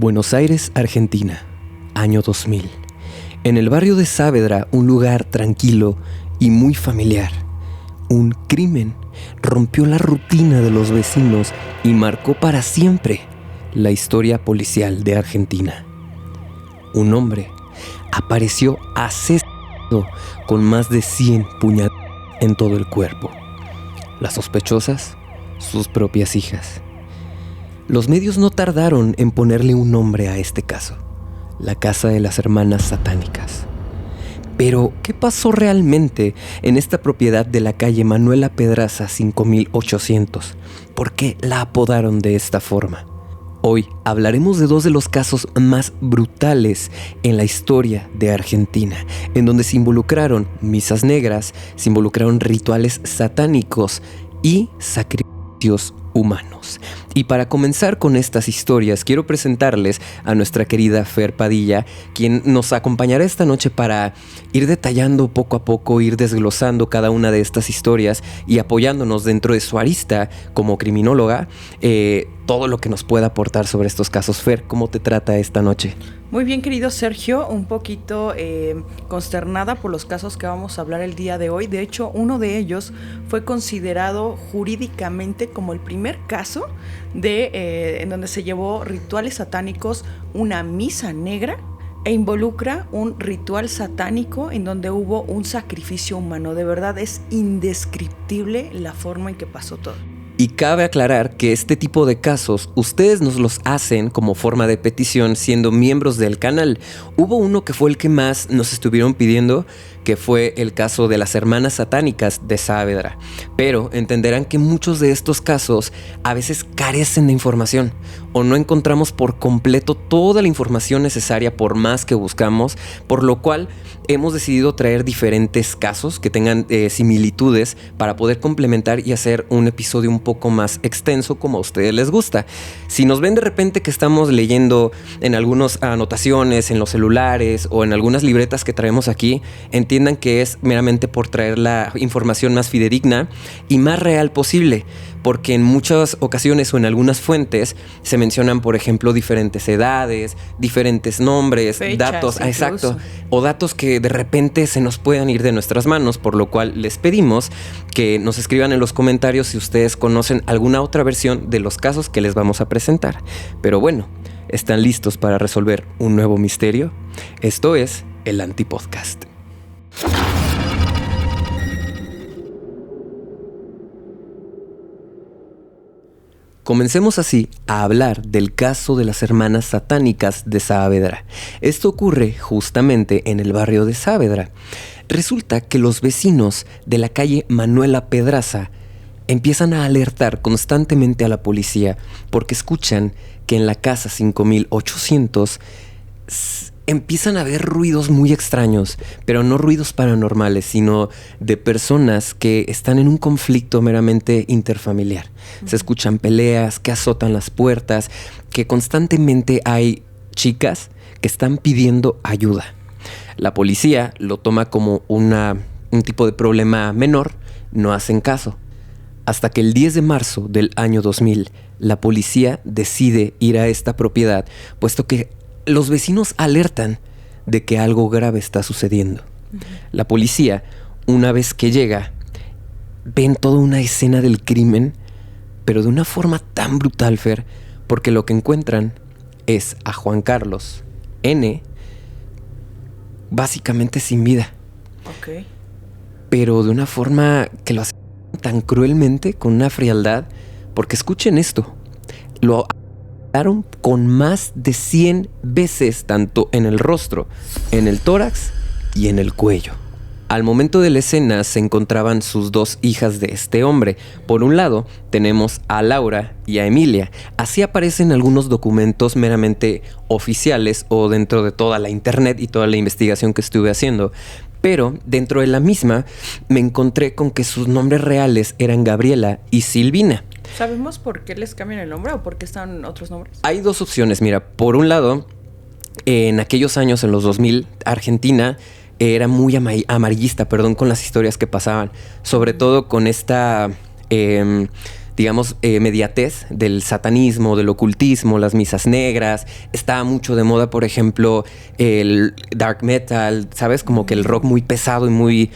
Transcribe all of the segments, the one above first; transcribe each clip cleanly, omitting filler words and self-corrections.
Buenos Aires, Argentina, año 2000. En el barrio de Saavedra, un lugar tranquilo y muy familiar. Un crimen rompió la rutina de los vecinos y marcó para siempre la historia policial de Argentina. Un hombre apareció asesinado con más de 100 puñaladas en todo el cuerpo. Las sospechosas, sus propias hijas. Los medios no tardaron en ponerle un nombre a este caso: la casa de las hermanas satánicas. Pero, ¿qué pasó realmente en esta propiedad de la calle Manuela Pedraza 5800? ¿Por qué la apodaron de esta forma? Hoy hablaremos de dos de los casos más brutales en la historia de Argentina, en donde se involucraron misas negras, se involucraron rituales satánicos y sacrificios humanos. Y para comenzar con estas historias, quiero presentarles a nuestra querida Fer Padilla, quien nos acompañará esta noche para ir detallando poco a poco, ir desglosando cada una de estas historias y apoyándonos dentro de su arista como criminóloga, todo lo que nos pueda aportar sobre estos casos. Fer, ¿cómo te trata esta noche? Muy bien, querido Sergio, un poquito consternada por los casos que vamos a hablar el día de hoy. De hecho, uno de ellos fue considerado jurídicamente como el primer caso en donde se llevó rituales satánicos, una misa negra, e involucra un ritual satánico en donde hubo un sacrificio humano. De verdad es indescriptible la forma en que pasó todo. Y cabe aclarar que este tipo de casos ustedes nos los hacen como forma de petición siendo miembros del canal. Hubo uno que fue el que más nos estuvieron pidiendo, que fue el caso de las hermanas satánicas de Saavedra. Pero entenderán que muchos de estos casos a veces carecen de información o no encontramos por completo toda la información necesaria por más que buscamos, por lo cual hemos decidido traer diferentes casos que tengan similitudes para poder complementar y hacer un episodio un poco más extenso como a ustedes les gusta. Si nos ven de repente que estamos leyendo en algunas anotaciones en los celulares o en algunas libretas que traemos aquí, entiendan que es meramente por traer la información más fidedigna y más real posible, porque en muchas ocasiones o en algunas fuentes se mencionan, por ejemplo, diferentes edades, diferentes nombres, fechas, datos, exacto, o datos que de repente se nos puedan ir de nuestras manos, por lo cual les pedimos que nos escriban en los comentarios si ustedes conocen alguna otra versión de los casos que les vamos a presentar. Pero bueno, ¿están listos para resolver un nuevo misterio? Esto es el Antipodcast. Comencemos así a hablar del caso de las hermanas satánicas de Saavedra. Esto ocurre justamente en el barrio de Saavedra. Resulta que los vecinos de la calle Manuela Pedraza empiezan a alertar constantemente a la policía porque escuchan que en la casa 5800 empiezan a haber ruidos muy extraños, pero no ruidos paranormales, sino de personas que están en un conflicto meramente interfamiliar. Se escuchan peleas, que azotan las puertas, que constantemente hay chicas que están pidiendo ayuda. La policía lo toma como un tipo de problema menor, no hacen caso. Hasta que el 10 de marzo del año 2000, la policía decide ir a esta propiedad, puesto que los vecinos alertan de que algo grave está sucediendo. La policía, una vez que llega, ven toda una escena del crimen, pero de una forma tan brutal, Fer, porque lo que encuentran es a Juan Carlos N. básicamente sin vida. Ok. Pero de una forma que lo hace tan cruelmente, con una frialdad, porque escuchen esto, lo ataron con más de 100 veces, tanto en el rostro, en el tórax y en el cuello. Al momento de la escena se encontraban sus dos hijas de este hombre. Por un lado tenemos a Laura y a Emilia. Así aparecen algunos documentos meramente oficiales o dentro de toda la internet y toda la investigación que estuve haciendo. Pero dentro de la misma me encontré con que sus nombres reales eran Gabriela y Silvina. ¿Sabemos por qué les cambian el nombre o por qué están otros nombres? Hay dos opciones, mira. Por un lado, en aquellos años, en los 2000, Argentina era muy amarillista, con las historias que pasaban. Sobre todo con esta, digamos, mediatez del satanismo, del ocultismo, las misas negras. Estaba mucho de moda, por ejemplo, el dark metal, ¿sabes? Como que el rock muy pesado y muy,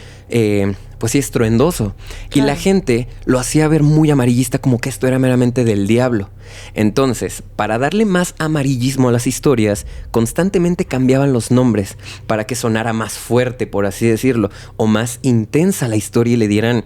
pues sí, estruendoso. Claro. Y la gente lo hacía ver muy amarillista, como que esto era meramente del diablo. Entonces, para darle más amarillismo a las historias, constantemente cambiaban los nombres para que sonara más fuerte, por así decirlo, o más intensa la historia y le dieran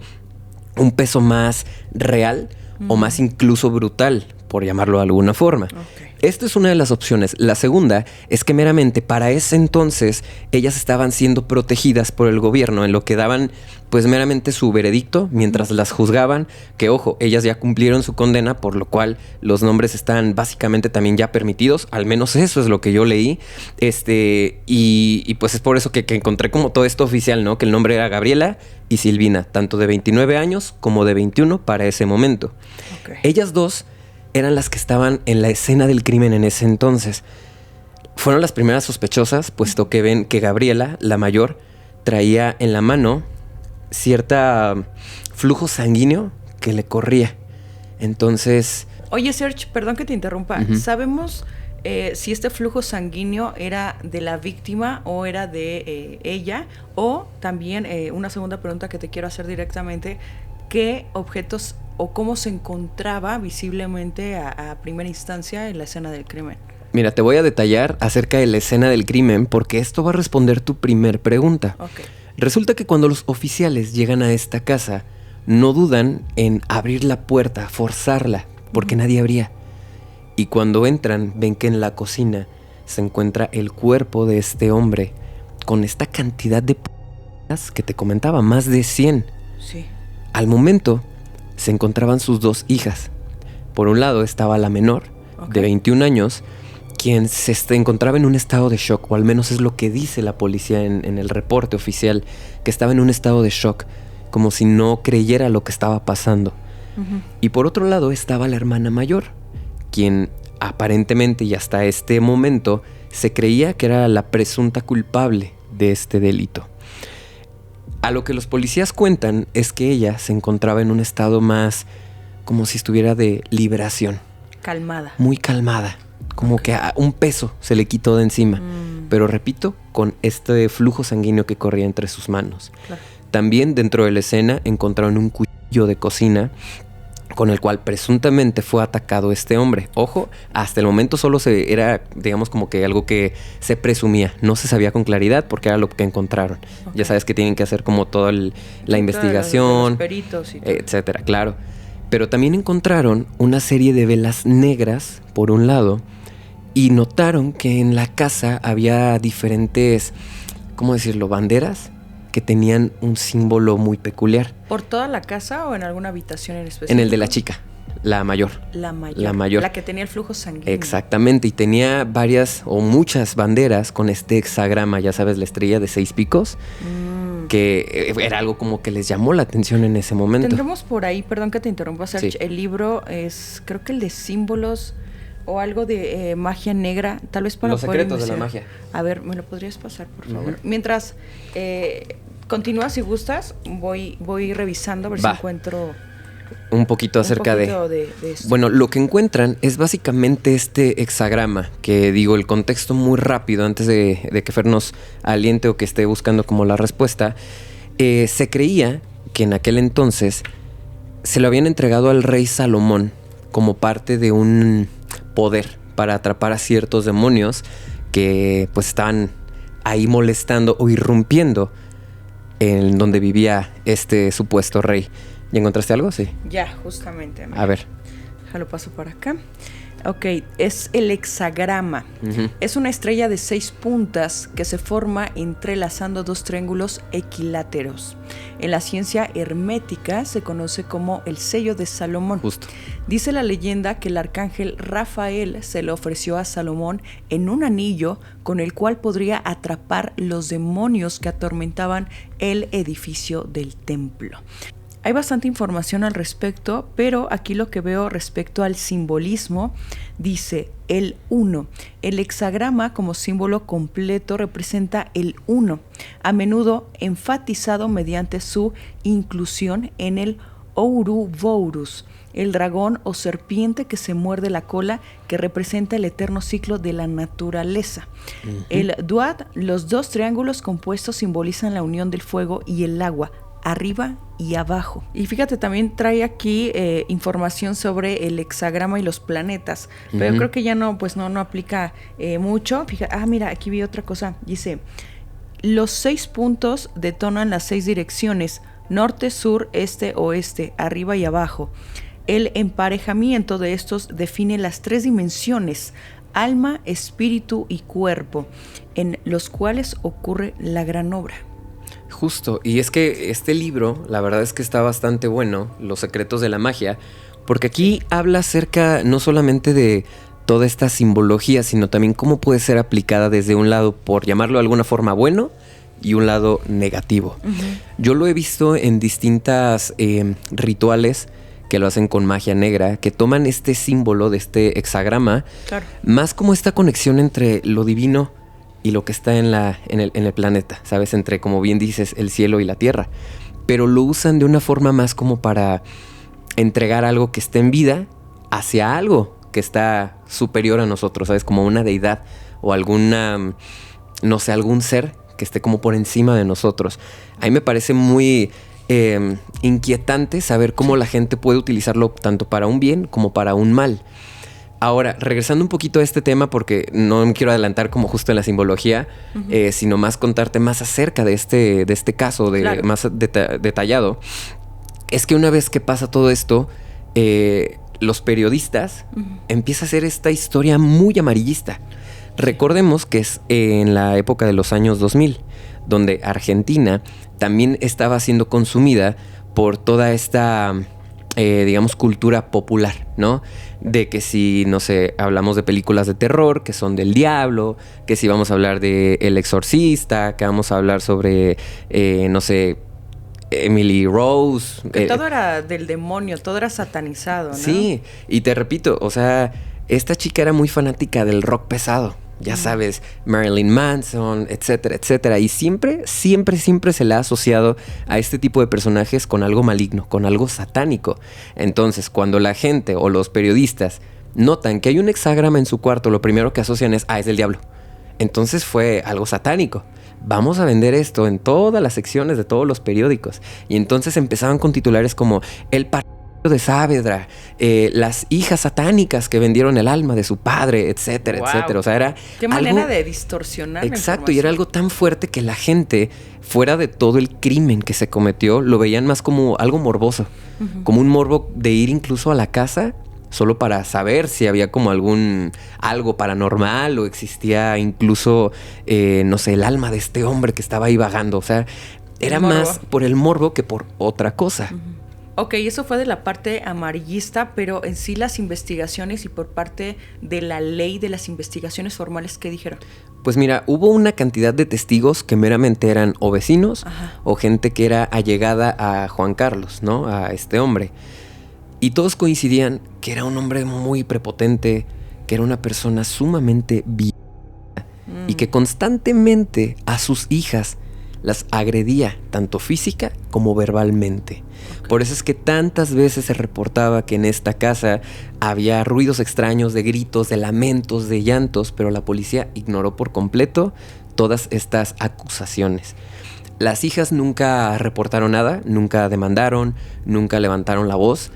un peso más real o más incluso brutal, por llamarlo de alguna forma. Okay. Esta es una de las opciones. La segunda es que meramente para ese entonces ellas estaban siendo protegidas por el gobierno en lo que daban pues meramente su veredicto mientras las juzgaban, que ojo, ellas ya cumplieron su condena, por lo cual los nombres están básicamente también ya permitidos, al menos eso es lo que yo leí, y pues es por eso que encontré como todo esto oficial, ¿no? Que el nombre era Gabriela y Silvina, tanto de 29 años como de 21 para ese momento. Okay. Ellas dos eran las que estaban en la escena del crimen en ese entonces. Fueron las primeras sospechosas, puesto que ven que Gabriela, la mayor, traía en la mano cierta flujo sanguíneo que le corría. Entonces... Oye, Serge, perdón que te interrumpa. ¿Sabemos si este flujo sanguíneo era de la víctima o era de ella? O también, una segunda pregunta que te quiero hacer directamente, ¿qué objetos o cómo se encontraba visiblemente a primera instancia en la escena del crimen? Mira, te voy a detallar acerca de la escena del crimen porque esto va a responder tu primer pregunta. Okay. Resulta que cuando los oficiales llegan a esta casa, no dudan en abrir la puerta, forzarla, porque nadie abría. Y cuando entran, ven que en la cocina se encuentra el cuerpo de este hombre con esta cantidad de p***as que te comentaba, más de 100. Sí. Al momento se encontraban sus dos hijas. Por un lado estaba la menor, de 21 años, quien se encontraba en un estado de shock, o al menos es lo que dice la policía en el reporte oficial, que estaba en un estado de shock, como si no creyera lo que estaba pasando. Y por otro lado estaba la hermana mayor, quien aparentemente y hasta este momento se creía que era la presunta culpable de este delito. A lo que los policías cuentan es que ella se encontraba en un estado más como si estuviera de liberación. Calmada. Muy calmada. Como que un peso se le quitó de encima. Pero repito, con este flujo sanguíneo que corría entre sus manos. Claro. También dentro de la escena encontraron un cuchillo de cocina con el cual presuntamente fue atacado este hombre. Ojo, hasta el momento solo era, digamos, como que algo que se presumía. No se sabía con claridad porque era lo que encontraron. Okay. Ya sabes que tienen que hacer como toda la investigación, los peritos y todo. Etcétera, claro. Pero también encontraron una serie de velas negras, por un lado, y notaron que en la casa había diferentes, ¿cómo decirlo?, banderas que tenían un símbolo muy peculiar. ¿Por toda la casa o en alguna habitación en específico? En el de la chica, la mayor. La mayor. La mayor. La que tenía el flujo sanguíneo. Exactamente, y tenía varias o muchas banderas con este hexagrama, ya sabes, la estrella de 6 picos, que era algo como que les llamó la atención en ese momento. Tendremos por ahí, perdón que te interrumpa, Serge, sí. El libro es, creo que el de símbolos o algo de magia negra, tal vez para Los secretos de la magia. A ver, ¿me lo podrías pasar, por favor? Mientras continúas, si gustas, voy revisando a ver si encuentro un poquito acerca de esto. Bueno, lo que encuentran es básicamente este hexagrama, que digo, el contexto muy rápido, antes de que Fer nos aliente o que esté buscando como la respuesta. Se creía que en aquel entonces se lo habían entregado al rey Salomón como parte de un poder para atrapar a ciertos demonios que pues estaban ahí molestando o irrumpiendo en donde vivía este supuesto rey. ¿Ya encontraste algo? Sí. Ya, justamente. A ver. Déjalo paso por acá. Ok, es el hexagrama. Es una estrella de 6 puntas que se forma entrelazando 2 triángulos equiláteros. En la ciencia hermética se conoce como el sello de Salomón. Justo. Dice la leyenda que el arcángel Rafael se le ofreció a Salomón en un anillo con el cual podría atrapar los demonios que atormentaban el edificio del templo. Hay bastante información al respecto, pero aquí lo que veo respecto al simbolismo dice el 1. El hexagrama como símbolo completo representa el 1, a menudo enfatizado mediante su inclusión en el Ouroboros, el dragón o serpiente que se muerde la cola, que representa el eterno ciclo de la naturaleza. El Duat, los dos triángulos compuestos simbolizan la unión del fuego y el agua, arriba y abajo. Y fíjate, también trae aquí información sobre el hexagrama y los planetas, pero creo que ya no, pues no aplica mucho. Fíjate, mira, aquí vi otra cosa. Dice, los 6 puntos detonan las 6 direcciones: norte, sur, este, oeste, arriba y abajo. El emparejamiento de estos define las 3 dimensiones: alma, espíritu y cuerpo, en los cuales ocurre la gran obra. Justo, y es que este libro, la verdad es que está bastante bueno, Los secretos de la magia, porque aquí habla acerca no solamente de toda esta simbología, sino también cómo puede ser aplicada desde un lado, por llamarlo de alguna forma, bueno, y un lado negativo. Yo lo he visto en distintas rituales que lo hacen con magia negra, que toman este símbolo de este hexagrama, más como esta conexión entre lo divino y lo que está en el planeta, ¿sabes? Entre, como bien dices, el cielo y la tierra. Pero lo usan de una forma más como para entregar algo que esté en vida hacia algo que está superior a nosotros, ¿sabes? Como una deidad o alguna, no sé, algún ser que esté como por encima de nosotros. A mí me parece muy inquietante saber cómo la gente puede utilizarlo tanto para un bien como para un mal. Ahora, regresando un poquito a este tema, porque no me quiero adelantar como justo en la simbología, sino más contarte más acerca de este caso, más detallado, es que una vez que pasa todo esto, los periodistas empiezan a hacer esta historia muy amarillista. Recordemos que es en la época de los años 2000, donde Argentina también estaba siendo consumida por toda esta, digamos, cultura popular, ¿no? De que si, no sé, hablamos de películas de terror que son del diablo, que si vamos a hablar de El Exorcista, que vamos a hablar sobre, no sé, Emily Rose. Que todo era del demonio, todo era satanizado, ¿no? Sí, y te repito, o sea, esta chica era muy fanática del rock pesado. Ya sabes, Marilyn Manson, etcétera, etcétera. Y siempre se le ha asociado a este tipo de personajes con algo maligno, con algo satánico. Entonces, cuando la gente o los periodistas notan que hay un hexagrama en su cuarto, lo primero que asocian es del diablo. Entonces fue algo satánico. Vamos a vender esto en todas las secciones de todos los periódicos. Y entonces empezaban con titulares como el de Saavedra, las hijas satánicas que vendieron el alma de su padre, etcétera, etcétera. O sea, era qué manera de distorsionar. Exacto, y era algo tan fuerte que la gente, fuera de todo el crimen que se cometió, lo veían más como algo morboso, como un morbo de ir incluso a la casa solo para saber si había como algo paranormal o existía incluso, no sé, el alma de este hombre que estaba ahí vagando. O sea, era más por el morbo que por otra cosa. Ok, eso fue de la parte amarillista, pero en sí las investigaciones y por parte de la ley de las investigaciones formales, ¿qué dijeron? Pues mira, hubo una cantidad de testigos que meramente eran o vecinos o gente que era allegada a Juan Carlos, ¿no? A este hombre. Y todos coincidían que era un hombre muy prepotente, que era una persona sumamente violenta y que constantemente a sus hijas las agredía tanto física como verbalmente. Por eso es que tantas veces se reportaba que en esta casa había ruidos extraños de gritos, de lamentos, de llantos, pero la policía ignoró por completo todas estas acusaciones. Las hijas nunca reportaron nada, nunca demandaron, nunca levantaron la voz,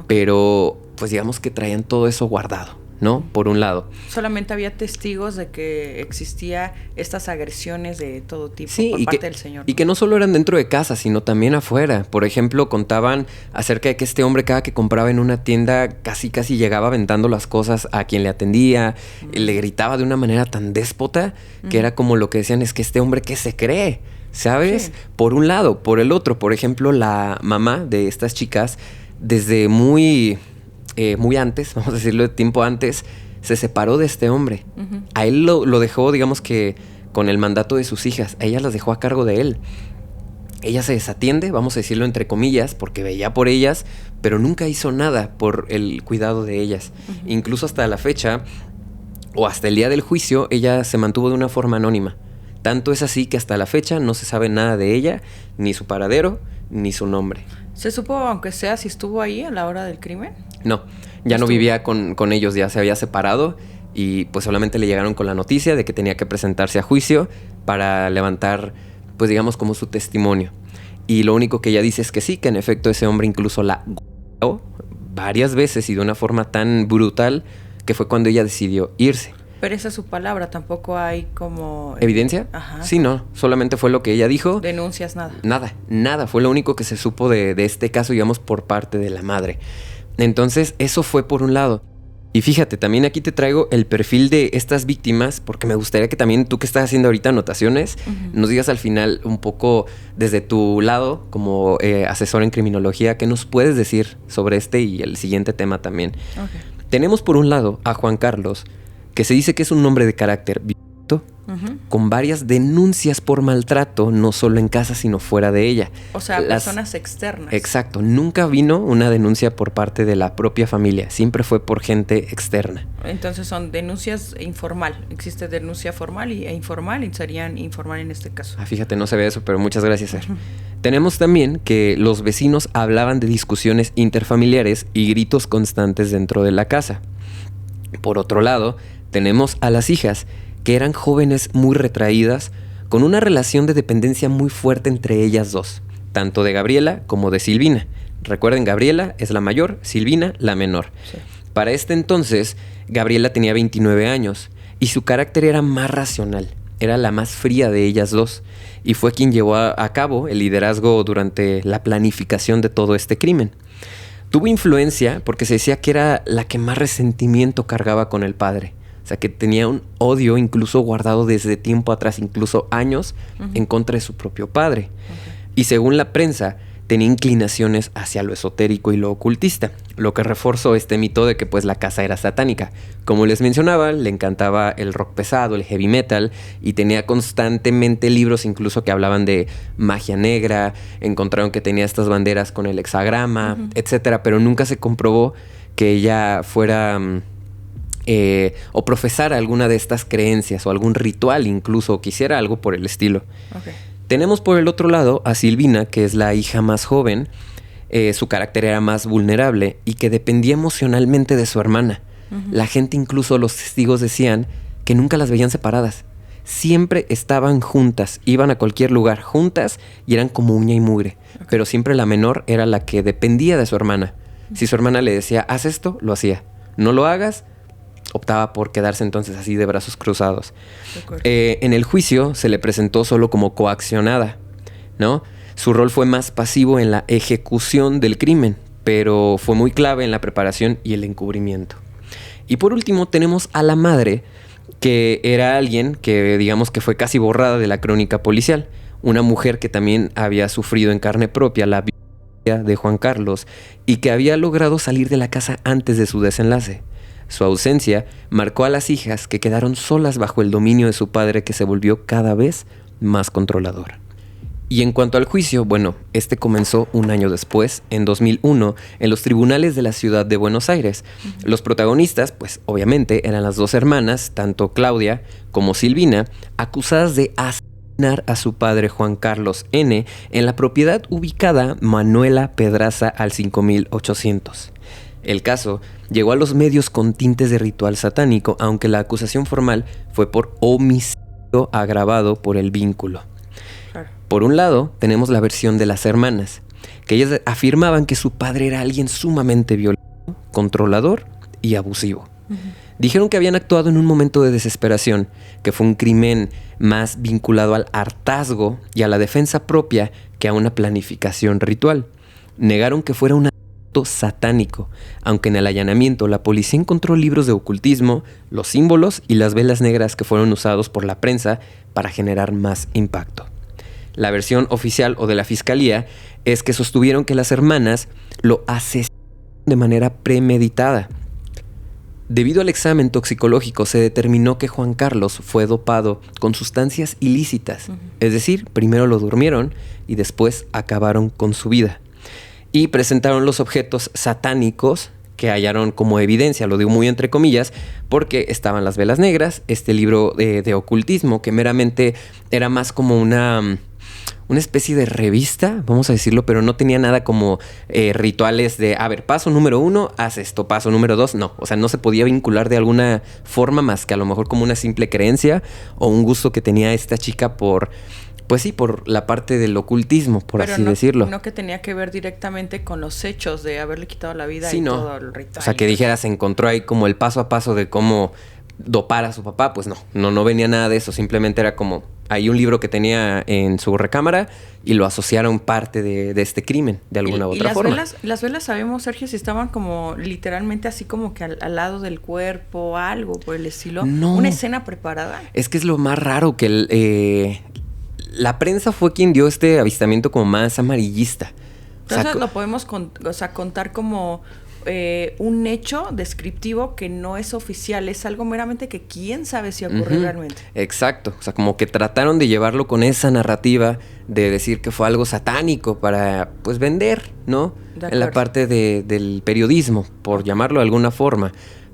pero pues digamos que traían todo eso guardado, ¿no? Por un lado. Solamente había testigos de que existía estas agresiones de todo tipo por parte del señor. Y que no solo eran dentro de casa, sino también afuera. Por ejemplo, contaban acerca de que este hombre cada que compraba en una tienda casi llegaba aventando las cosas a quien le atendía. Le gritaba de una manera tan déspota que era como lo que decían, es que este hombre, ¿qué se cree? ¿Sabes? Sí. Por un lado. Por el otro, por ejemplo, la mamá de estas chicas, desde muy antes, vamos a decirlo, de tiempo antes, se separó de este hombre. A él lo dejó, digamos que con el mandato de sus hijas. A ella las dejó a cargo de él. Ella se desatiende, vamos a decirlo entre comillas, porque veía por ellas, pero nunca hizo nada por el cuidado de ellas. Incluso hasta la fecha, o hasta el día del juicio, ella se mantuvo de una forma anónima. Tanto es así que hasta la fecha no se sabe nada de ella, ni su paradero, ni su nombre. ¿Se supo, aunque sea, si estuvo ahí a la hora del crimen? No, ya no vivía con ellos, ya se había separado y pues solamente le llegaron con la noticia de que tenía que presentarse a juicio para levantar, pues digamos, como su testimonio. Y lo único que ella dice es que sí, que en efecto ese hombre incluso la golpeó varias veces y de una forma tan brutal que fue cuando ella decidió irse. Pero esa es su palabra, tampoco hay como... ¿Evidencia? Ajá. Sí, no, solamente fue lo que ella dijo. ¿Denuncias? Nada. Nada, fue lo único que se supo de este caso, digamos, por parte de la madre. Entonces, eso fue por un lado. Y fíjate, también aquí te traigo el perfil de estas víctimas, porque me gustaría que también tú que estás haciendo ahorita anotaciones, nos digas al final un poco desde tu lado, como asesor en criminología, ¿qué nos puedes decir sobre este y el siguiente tema también? Okay. Tenemos por un lado a Juan Carlos, que se dice que es un hombre de carácter violento, con varias denuncias por maltrato, no solo en casa, sino fuera de ella. O sea, personas externas. Exacto. Nunca vino una denuncia por parte de la propia familia. Siempre fue por gente externa. Entonces son denuncias informal. Existe denuncia formal e informal, y serían informal en este caso. Fíjate, no se ve eso, pero muchas gracias, Ser. Tenemos también que los vecinos hablaban de discusiones interfamiliares y gritos constantes dentro de la casa. Por otro lado, tenemos a las hijas, que eran jóvenes muy retraídas, con una relación de dependencia muy fuerte entre ellas dos, tanto de Gabriela como de Silvina. Recuerden, Gabriela es la mayor, Silvina la menor. Sí. Para este entonces, Gabriela tenía 29 años y su carácter era más racional, era la más fría de ellas dos, y fue quien llevó a cabo el liderazgo durante la planificación de todo este crimen. Tuvo influencia porque se decía que era la que más resentimiento cargaba con el padre. O sea, que tenía un odio incluso guardado desde tiempo atrás, incluso años, en contra de su propio padre. Y según la prensa, tenía inclinaciones hacia lo esotérico y lo ocultista, lo que reforzó este mito de que pues la casa era satánica. Como les mencionaba, le encantaba el rock pesado, el heavy metal, y tenía constantemente libros incluso que hablaban de magia negra. Encontraron que tenía estas banderas con el hexagrama, etcétera, pero nunca se comprobó que ella fuera... o profesara alguna de estas creencias o algún ritual incluso, o quisiera algo por el estilo. Okay. Tenemos por el otro lado a Silvina, que es la hija más joven. Su carácter era más vulnerable y que dependía emocionalmente de su hermana. La gente, incluso los testigos, decían que nunca las veían separadas. Siempre estaban juntas, iban a cualquier lugar juntas y eran como uña y mugre. Okay. Pero siempre la menor era la que dependía de su hermana. Si su hermana le decía, haz esto, lo hacía. No lo hagas, optaba por quedarse entonces así de brazos cruzados. En el juicio se le presentó solo como coaccionada, ¿no? Su rol fue más pasivo en la ejecución del crimen, pero fue muy clave en la preparación y el encubrimiento. Y por último tenemos a la madre, que era alguien que digamos que fue casi borrada de la crónica policial. Una mujer que también había sufrido en carne propia la violencia de Juan Carlos y que había logrado salir de la casa antes de su desenlace. Su ausencia marcó a las hijas, que quedaron solas bajo el dominio de su padre, que se volvió cada vez más controlador. Y en cuanto al juicio, bueno, este comenzó un año después, en 2001, en los tribunales de la ciudad de Buenos Aires. Los protagonistas, pues obviamente, eran las dos hermanas, tanto Claudia como Silvina, acusadas de asesinar a su padre Juan Carlos N. en la propiedad ubicada Manuela Pedraza al 5800. El caso llegó a los medios con tintes de ritual satánico, aunque la acusación formal fue por homicidio agravado por el vínculo. Claro. Por un lado, tenemos la versión de las hermanas, que ellas afirmaban que su padre era alguien sumamente violento, controlador y abusivo. Dijeron que habían actuado en un momento de desesperación, que fue un crimen más vinculado al hartazgo y a la defensa propia que a una planificación ritual. Negaron que fuera una satánico, aunque en el allanamiento la policía encontró libros de ocultismo, los símbolos y las velas negras que fueron usados por la prensa para generar más impacto. La versión oficial o de la fiscalía es que sostuvieron que las hermanas lo asesinaron de manera premeditada. Debido al examen toxicológico se determinó que Juan Carlos fue dopado con sustancias ilícitas, es decir, primero lo durmieron y después acabaron con su vida. Y presentaron los objetos satánicos que hallaron como evidencia, lo digo muy entre comillas, porque estaban las velas negras, este libro de ocultismo que meramente era más como una una especie de revista, vamos a decirlo, pero no tenía nada como rituales de, a ver, paso número 1, haz esto, paso número 2, no. O sea, no se podía vincular de alguna forma más que a lo mejor como una simple creencia o un gusto que tenía esta chica por, pues sí, por la parte del ocultismo, por pero así no, decirlo. no que tenía que ver directamente con los hechos de haberle quitado la vida Sí, y no. todo el ritual. O sea, que dijeras, se encontró ahí como el paso a paso de cómo dopar a su papá, pues no venía nada de eso, simplemente era como hay un libro que tenía en su recámara y lo asociaron parte de este crimen, de alguna u otra forma. Las velas sabemos, Sergio, si estaban como literalmente así como que al lado del cuerpo, algo por el estilo. No. Una escena preparada. Es que es lo más raro que la prensa fue quien dio este avistamiento como más amarillista. Entonces lo podemos contar como un hecho descriptivo que no es oficial, es algo meramente que quién sabe si ocurrió realmente. Exacto, o sea, como que trataron de llevarlo con esa narrativa de decir que fue algo satánico para, pues, vender, ¿no? En la parte del periodismo, por llamarlo de alguna forma,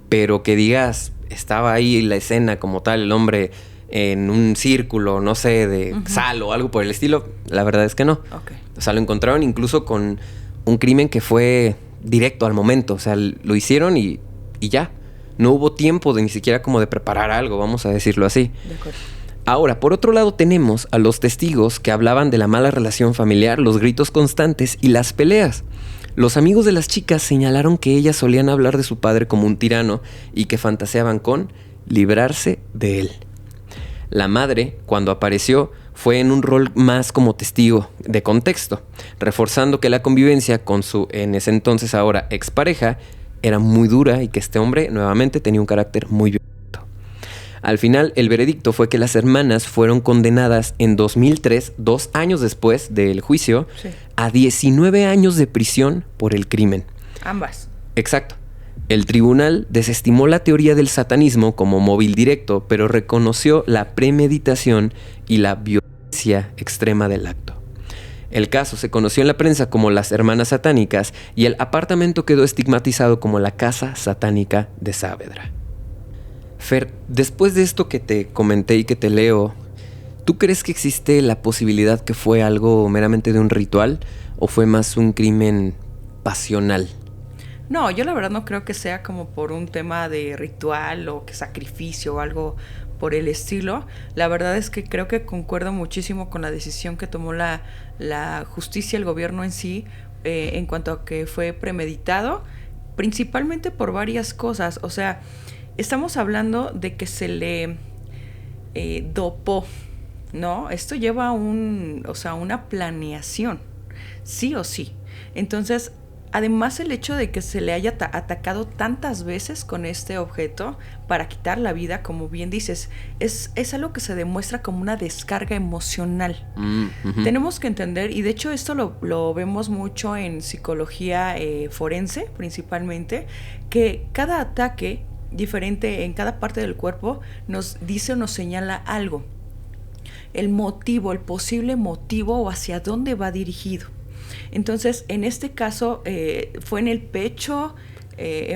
pero que digas, estaba ahí la escena como tal, el hombre en un círculo, no sé, de sal o algo por el estilo, la verdad es que no. Okay. O sea, lo encontraron incluso con un crimen que fue directo al momento, o sea, lo hicieron y ya. No hubo tiempo de ni siquiera como de preparar algo, vamos a decirlo así. De acuerdo. Ahora, por otro lado tenemos a los testigos que hablaban de la mala relación familiar, los gritos constantes y las peleas. Los amigos de las chicas señalaron que ellas solían hablar de su padre como un tirano y que fantaseaban con librarse de él. La madre, cuando apareció, fue en un rol más como testigo de contexto, reforzando que la convivencia con su, en ese entonces ahora, expareja, era muy dura y que este hombre nuevamente tenía un carácter muy violento. Al final, el veredicto fue que las hermanas fueron condenadas en 2003, 2 años después del juicio, sí, a 19 años de prisión por el crimen. Ambas. Exacto. El tribunal desestimó la teoría del satanismo como móvil directo, pero reconoció la premeditación y la violencia extrema del acto. El caso se conoció en la prensa como las Hermanas Satánicas y el apartamento quedó estigmatizado como la Casa Satánica de Saavedra. Fer, después de esto que te comenté y que te leo, ¿tú crees que existe la posibilidad que fue algo meramente de un ritual o fue más un crimen pasional? No, yo la verdad no creo que sea como por un tema de ritual o que sacrificio o algo por el estilo. La verdad es que creo que concuerdo muchísimo con la decisión que tomó la justicia, el gobierno en sí, en cuanto a que fue premeditado, principalmente por varias cosas. O sea, estamos hablando de que se le dopó, ¿no? Esto lleva una planeación, sí o sí. Entonces, además el hecho de que se le haya atacado tantas veces con este objeto para quitar la vida, como bien dices, es algo que se demuestra como una descarga emocional. Tenemos que entender, y de hecho esto lo vemos mucho en psicología forense principalmente, que cada ataque diferente en cada parte del cuerpo nos dice o nos señala algo. El motivo, el posible motivo o hacia dónde va dirigido. Entonces, en este caso, ¿fue en el pecho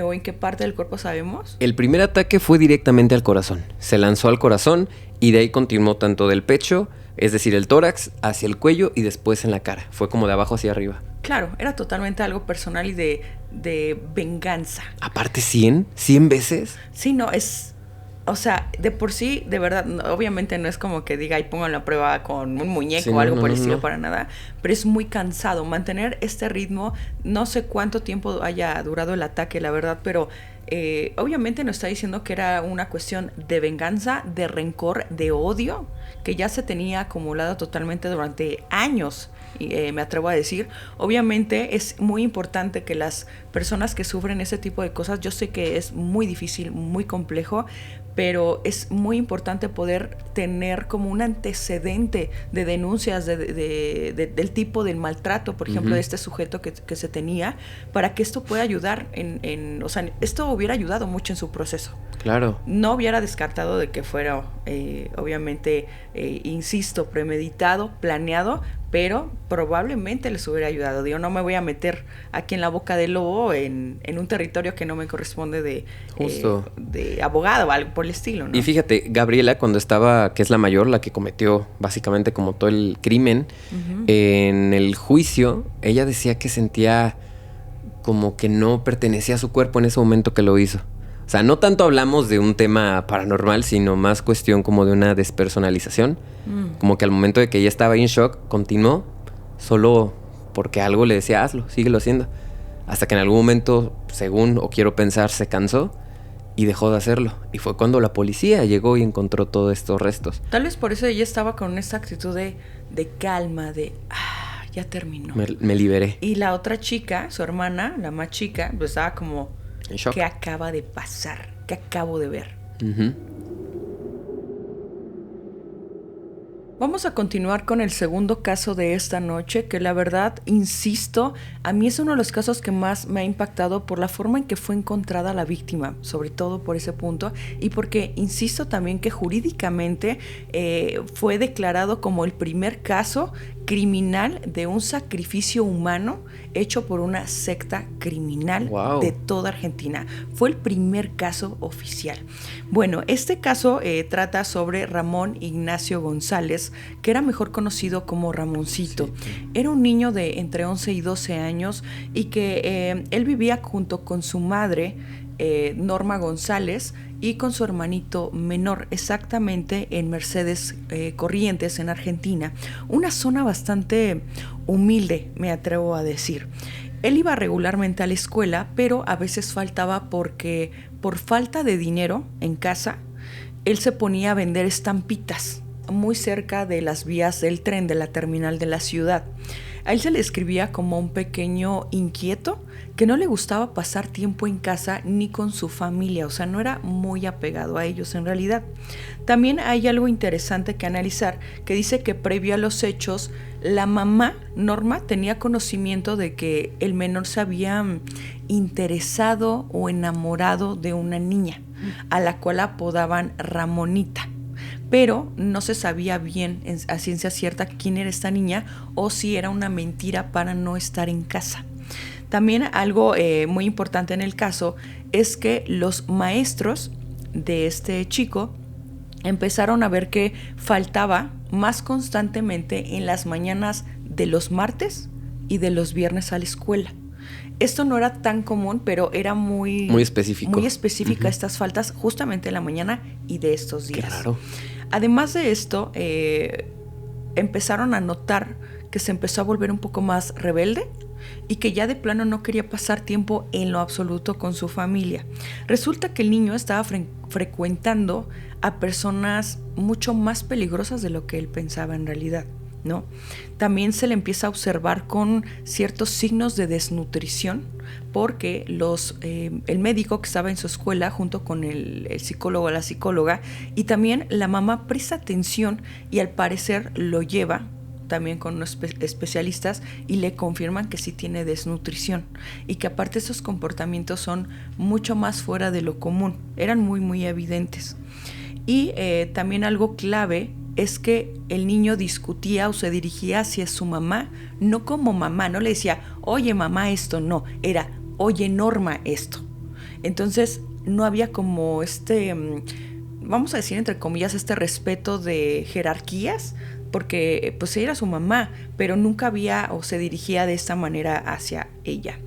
o en qué parte del cuerpo sabemos? El primer ataque fue directamente al corazón. Se lanzó al corazón y de ahí continuó tanto del pecho, es decir, el tórax, hacia el cuello y después en la cara. Fue como de abajo hacia arriba. Claro, era totalmente algo personal y de venganza. Aparte, ¿100 veces? Sí, no, o sea, de por sí, de verdad, obviamente no es como que diga y pongan la prueba con un muñeco o algo por el estilo, para nada, pero es muy cansado mantener este ritmo. No sé cuánto tiempo haya durado el ataque, la verdad, pero obviamente nos está diciendo que era una cuestión de venganza, de rencor, de odio, que ya se tenía acumulado totalmente durante años. Me atrevo a decir, obviamente es muy importante que las personas que sufren ese tipo de cosas, yo sé que es muy difícil, muy complejo, pero es muy importante poder tener como un antecedente de denuncias del tipo del maltrato, por ejemplo, de este sujeto que se tenía, para que esto pueda ayudar o sea, esto hubiera ayudado mucho en su proceso. Claro. No hubiera descartado de que fuera, obviamente, insisto, premeditado, planeado, pero probablemente les hubiera ayudado. Digo, no me voy a meter aquí en la boca del lobo en un territorio que no me corresponde de abogado o algo por el estilo, ¿no? Y fíjate, Gabriela, cuando estaba, que es la mayor, la que cometió básicamente como todo el crimen, en el juicio, ella decía que sentía como que no pertenecía a su cuerpo en ese momento que lo hizo. O sea, no tanto hablamos de un tema paranormal, sino más cuestión como de una despersonalización. Como que al momento de que ella estaba en shock, continuó solo porque algo le decía, hazlo, síguelo haciendo. Hasta que en algún momento, según o quiero pensar, se cansó y dejó de hacerlo. Y fue cuando la policía llegó y encontró todos estos restos. Tal vez por eso ella estaba con esta actitud de calma, ya terminó. Me liberé. Y la otra chica, su hermana, la más chica, pues estaba como, En shock. ¿qué acaba de pasar? ¿Qué acabo de ver? Vamos a continuar con el segundo caso de esta noche, que la verdad, insisto, a mí es uno de los casos que más me ha impactado por la forma en que fue encontrada la víctima, sobre todo por ese punto, y porque insisto también que jurídicamente fue declarado como el primer caso criminal de un sacrificio humano hecho por una secta criminal de toda Argentina. Fue el primer caso oficial. Bueno, este caso trata sobre Ramón Ignacio González, que era mejor conocido como Ramoncito. Sí. Era un niño de entre 11 y 12 años y que él vivía junto con su madre, Norma González, y con su hermanito menor, exactamente en Mercedes Corrientes, en Argentina. Una zona bastante humilde, me atrevo a decir. Él iba regularmente a la escuela, pero a veces faltaba porque por falta de dinero en casa, él se ponía a vender estampitas muy cerca de las vías del tren de la terminal de la ciudad. A él se le escribía como un pequeño inquieto que no le gustaba pasar tiempo en casa ni con su familia, o sea, no era muy apegado a ellos en realidad. También hay algo interesante que analizar, que dice que previo a los hechos, la mamá, Norma, tenía conocimiento de que el menor se había interesado o enamorado de una niña, a la cual apodaban Ramonita. Pero no se sabía bien a ciencia cierta quién era esta niña o si era una mentira para no estar en casa. También algo muy importante en el caso es que los maestros de este chico empezaron a ver que faltaba más constantemente en las mañanas de los martes y de los viernes a la escuela. Esto no era tan común, pero era muy específico. Muy específica estas faltas justamente en la mañana y de estos días. Claro. Además de esto, empezaron a notar que se empezó a volver un poco más rebelde y que ya de plano no quería pasar tiempo en lo absoluto con su familia. Resulta que el niño estaba frecuentando a personas mucho más peligrosas de lo que él pensaba en realidad, ¿no? También se le empieza a observar con ciertos signos de desnutrición porque el médico que estaba en su escuela junto con el psicólogo o la psicóloga y también la mamá presta atención y al parecer lo lleva también con unos especialistas y le confirman que sí tiene desnutrición y que aparte esos comportamientos son mucho más fuera de lo común, eran muy muy evidentes. Y también algo clave es que el niño discutía o se dirigía hacia su mamá, no como mamá, no le decía, oye mamá esto, no, era, oye Norma esto. Entonces no había como vamos a decir entre comillas, este respeto de jerarquías, porque pues ella era su mamá, pero nunca había o se dirigía de esta manera hacia ella.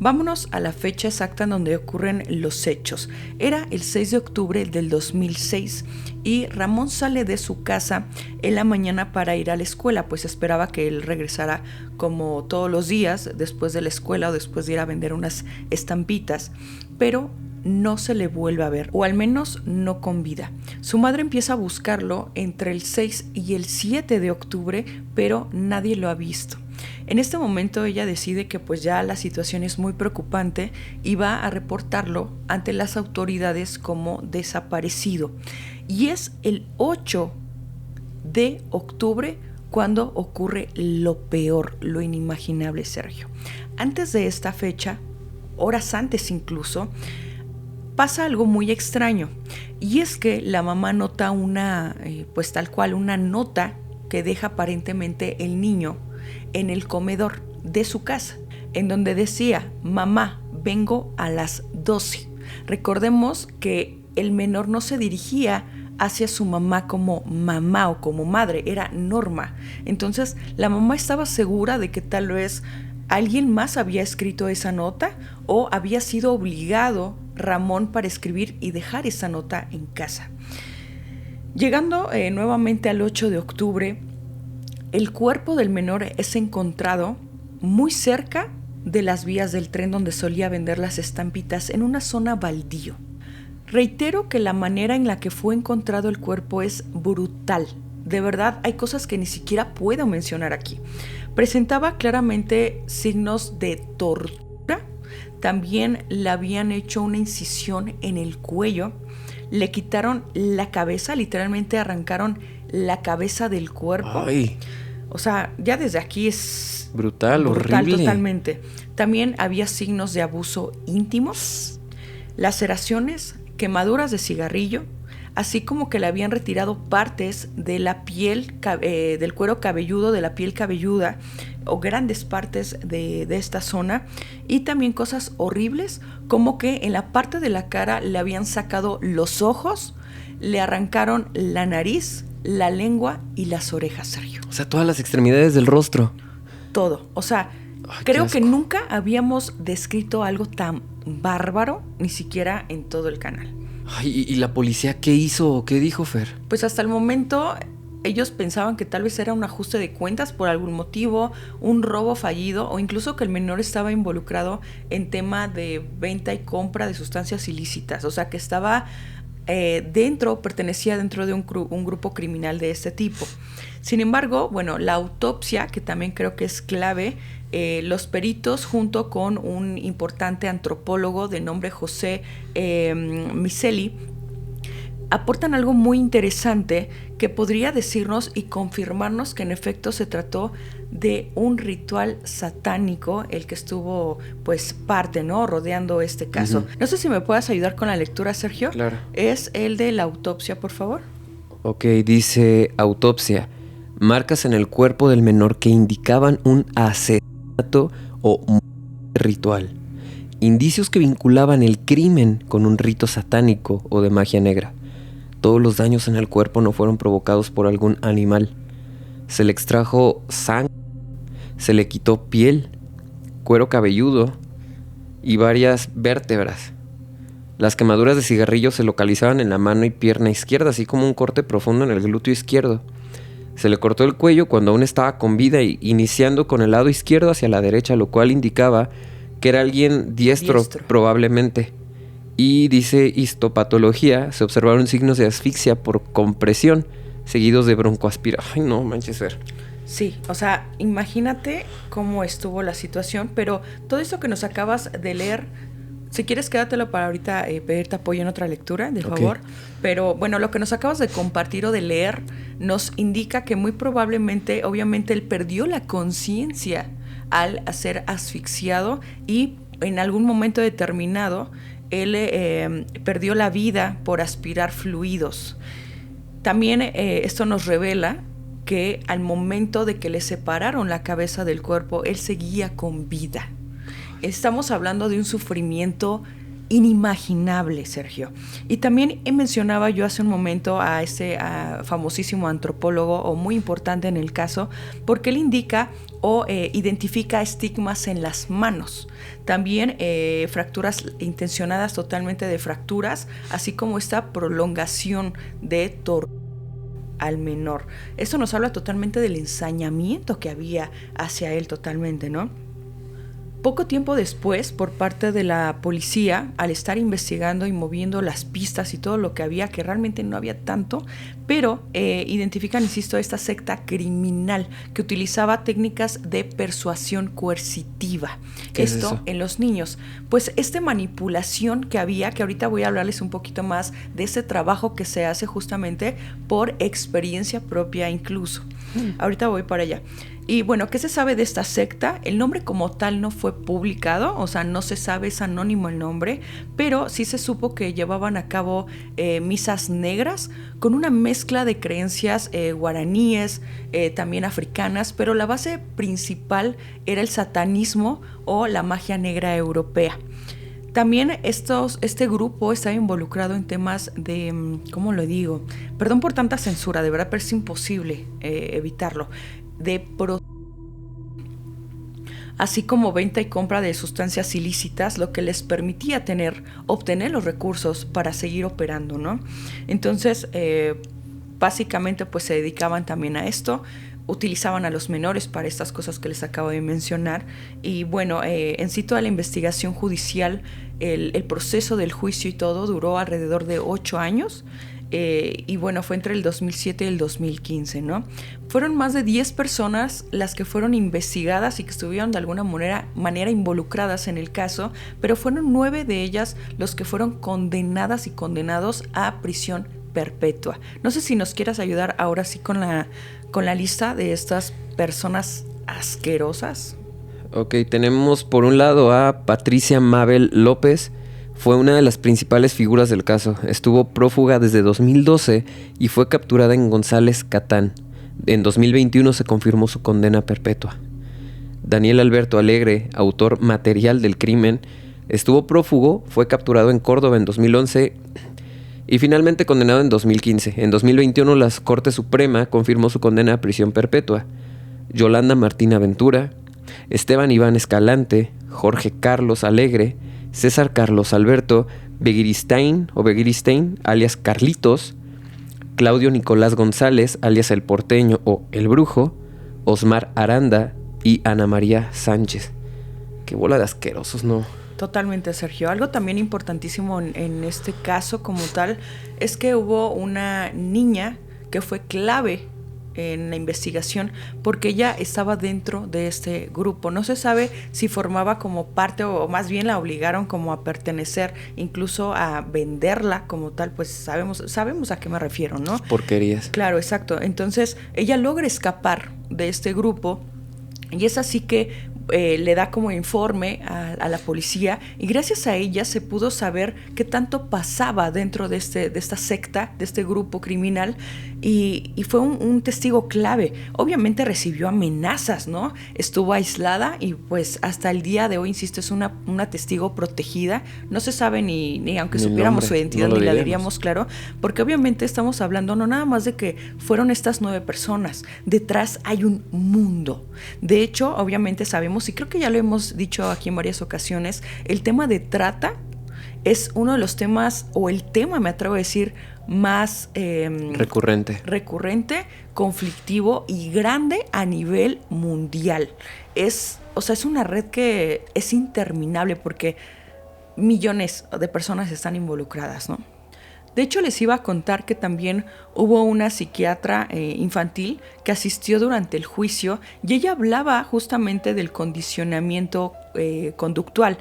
Vámonos a la fecha exacta en donde ocurren los hechos. Era el 6 de octubre del 2006 y Ramón sale de su casa en la mañana para ir a la escuela, pues esperaba que él regresara como todos los días después de la escuela o después de ir a vender unas estampitas, pero no se le vuelve a ver, o al menos no con vida. Su madre empieza a buscarlo entre el 6 y el 7 de octubre, pero nadie lo ha visto. En este momento ella decide que pues ya la situación es muy preocupante y va a reportarlo ante las autoridades como desaparecido. Y es el 8 de octubre cuando ocurre lo peor, lo inimaginable, Sergio. Antes de esta fecha, horas antes incluso, pasa algo muy extraño y es que la mamá nota pues tal cual una nota que deja aparentemente el niño en el comedor de su casa, en donde decía: mamá, vengo a las 12. Recordemos que el menor no se dirigía hacia su mamá como mamá o como madre, era Norma. Entonces la mamá estaba segura de que tal vez alguien más había escrito esa nota o había sido obligado Ramón para escribir y dejar esa nota en casa. Llegando nuevamente al 8 de octubre, el cuerpo del menor es encontrado muy cerca de las vías del tren donde solía vender las estampitas, en una zona baldío. Reitero que la manera en la que fue encontrado el cuerpo es brutal. De verdad, hay cosas que ni siquiera puedo mencionar aquí. Presentaba claramente signos de tortura. También le habían hecho una incisión en el cuello. Le quitaron la cabeza, literalmente arrancaron la cabeza del cuerpo. Ay. O sea, ya desde aquí es brutal, horrible. Totalmente. También había signos de abuso íntimo, laceraciones, quemaduras de cigarrillo, así como que le habían retirado partes de la piel, del cuero cabelludo, de la piel cabelluda, o grandes partes de esta zona, y también cosas horribles, como que en la parte de la cara le habían sacado los ojos, le arrancaron la nariz, la lengua y las orejas, Sergio. O sea, todas las extremidades del rostro. Todo. O sea, creo que nunca habíamos descrito algo tan bárbaro, ni siquiera en todo el canal. Ay, ¿y la policía qué hizo? ¿Qué dijo, Fer? Pues hasta el momento ellos pensaban que tal vez era un ajuste de cuentas por algún motivo, un robo fallido, o incluso que el menor estaba involucrado en tema de venta y compra de sustancias ilícitas. O sea, que estaba pertenecía dentro de un grupo criminal de este tipo. Sin embargo, bueno, la autopsia, que también creo que es clave, los peritos junto con un importante antropólogo de nombre José Miseli aportan algo muy interesante que podría decirnos y confirmarnos que en efecto se trató de un ritual satánico el que estuvo pues parte, ¿no?, rodeando este caso. Uh-huh. No sé si me puedas ayudar con la lectura, Sergio. Claro. Es el de la autopsia, por favor. Ok, dice autopsia. Marcas en el cuerpo del menor que indicaban un asesinato o ritual. Indicios que vinculaban el crimen con un rito satánico o de magia negra. Todos los daños en el cuerpo no fueron provocados por algún animal. Se le extrajo sangre, se le quitó piel, cuero cabelludo y varias vértebras. Las quemaduras de cigarrillo se localizaban en la mano y pierna izquierda, así como un corte profundo en el glúteo izquierdo. Se le cortó el cuello cuando aún estaba con vida, iniciando con el lado izquierdo hacia la derecha, lo cual indicaba que era alguien diestro. Probablemente. Y dice histopatología, se observaron signos de asfixia por compresión, seguidos de broncoaspiración. Ay, no, manches, Fer. Sí, o sea, imagínate cómo estuvo la situación, pero todo esto que nos acabas de leer, si quieres quédatelo para ahorita pedirte apoyo en otra lectura, de favor. Pero bueno, lo que nos acabas de compartir o de leer nos indica que muy probablemente, obviamente, él perdió la conciencia al ser asfixiado y en algún momento determinado él perdió la vida por aspirar fluidos. También esto nos revela que al momento de que le separaron la cabeza del cuerpo, él seguía con vida. Estamos hablando de un sufrimiento inimaginable, Sergio. Y también mencionaba yo hace un momento a ese famosísimo antropólogo, o muy importante en el caso, porque él indica o identifica estigmas en las manos. También fracturas intencionadas totalmente de fracturas, así como esta prolongación de tortura al menor. Esto nos habla totalmente del ensañamiento que había hacia él totalmente, ¿no? Poco tiempo después, por parte de la policía, al estar investigando y moviendo las pistas y todo lo que había, que realmente no había tanto, pero identifican, insisto, esta secta criminal que utilizaba técnicas de persuasión coercitiva. Esto en los niños. Pues esta manipulación que había, que ahorita voy a hablarles un poquito más de ese trabajo que se hace justamente por experiencia propia incluso. Ahorita voy para allá. Y bueno, ¿qué se sabe de esta secta? El nombre como tal no fue publicado, o sea, no se sabe, es anónimo el nombre, pero sí se supo que llevaban a cabo misas negras con una mezcla de creencias guaraníes, también africanas, pero la base principal era el satanismo o la magia negra europea. También este grupo estaba involucrado en temas de, ¿cómo lo digo? Perdón por tanta censura, de verdad, pero es imposible evitarlo. Así como venta y compra de sustancias ilícitas, lo que les permitía obtener los recursos para seguir operando, ¿no? Entonces, básicamente, pues se dedicaban también a esto. Utilizaban a los menores para estas cosas que les acabo de mencionar. Y bueno, en sí toda la investigación judicial, el proceso del juicio y todo duró alrededor de 8 años. Y bueno, fue entre el 2007 y el 2015, ¿no? Fueron más de 10 personas las que fueron investigadas y que estuvieron de alguna manera involucradas en el caso, pero fueron 9 de ellas los que fueron condenadas y condenados a prisión perpetua. No sé si nos quieras ayudar ahora sí con la lista de estas personas asquerosas. Ok, tenemos por un lado a Patricia Mabel López. Fue una de las principales figuras del caso. Estuvo prófuga desde 2012 y fue capturada en González Catán. En 2021 se confirmó su condena perpetua. Daniel Alberto Alegre, autor material del crimen, estuvo prófugo, fue capturado en Córdoba en 2011 y finalmente condenado en 2015. En 2021 la Corte Suprema confirmó su condena a prisión perpetua. Yolanda Martina Ventura, Esteban Iván Escalante, Jorge Carlos Alegre, César Carlos Alberto Begiristain, alias Carlitos, Claudio Nicolás González, alias El Porteño o El Brujo, Osmar Aranda y Ana María Sánchez. Qué bola de asquerosos, ¿no? Totalmente, Sergio. Algo también importantísimo en este caso como tal es que hubo una niña que fue clave en la investigación porque ella estaba dentro de este grupo. No se sabe si formaba como parte o más bien la obligaron como a pertenecer, incluso a venderla como tal, pues sabemos a qué me refiero, ¿no? Porquerías. Claro, exacto. Entonces ella logra escapar de este grupo y es así que le da como informe a la policía y gracias a ella se pudo saber qué tanto pasaba dentro de esta secta, de este grupo criminal y fue un testigo clave. Obviamente recibió amenazas, ¿no? Estuvo aislada y pues hasta el día de hoy, insisto, es una testigo protegida. No se sabe ni aunque supiéramos su identidad, ni la diríamos, claro, porque obviamente estamos hablando no nada más de que fueron estas 9 personas. Detrás hay un mundo. De hecho, obviamente sabemos, y creo que ya lo hemos dicho aquí en varias ocasiones, el tema de trata es uno de los temas, o el tema, me atrevo a decir, más recurrente, conflictivo y grande a nivel mundial. Es una red que es interminable porque millones de personas están involucradas, ¿no? De hecho, les iba a contar que también hubo una psiquiatra infantil que asistió durante el juicio y ella hablaba justamente del condicionamiento conductual,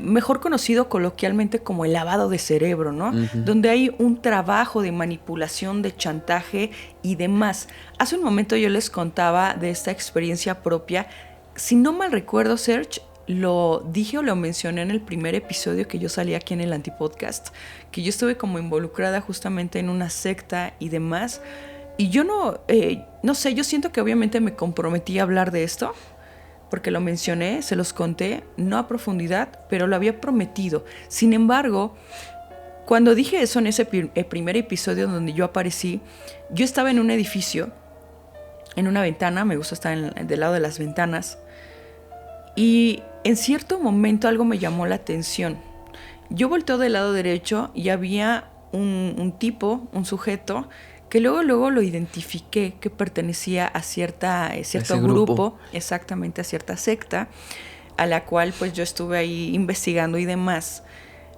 mejor conocido coloquialmente como el lavado de cerebro, ¿no? Uh-huh. Donde hay un trabajo de manipulación, de chantaje y demás. Hace un momento yo les contaba de esta experiencia propia. Si no mal recuerdo, Serge, lo dije o lo mencioné en el primer episodio que yo salí aquí en el Antipodcast, que yo estuve como involucrada justamente en una secta y demás. Y yo no sé, yo siento que obviamente me comprometí a hablar de esto, porque lo mencioné, se los conté, no a profundidad, pero lo había prometido. Sin embargo, cuando dije eso en ese primer episodio donde yo aparecí, yo estaba en un edificio, en una ventana, me gusta estar del lado de las ventanas, y en cierto momento algo me llamó la atención. Yo volteo del lado derecho y había un tipo, un sujeto, que luego lo identifiqué que pertenecía a cierto grupo, exactamente a cierta secta, a la cual pues yo estuve ahí investigando y demás.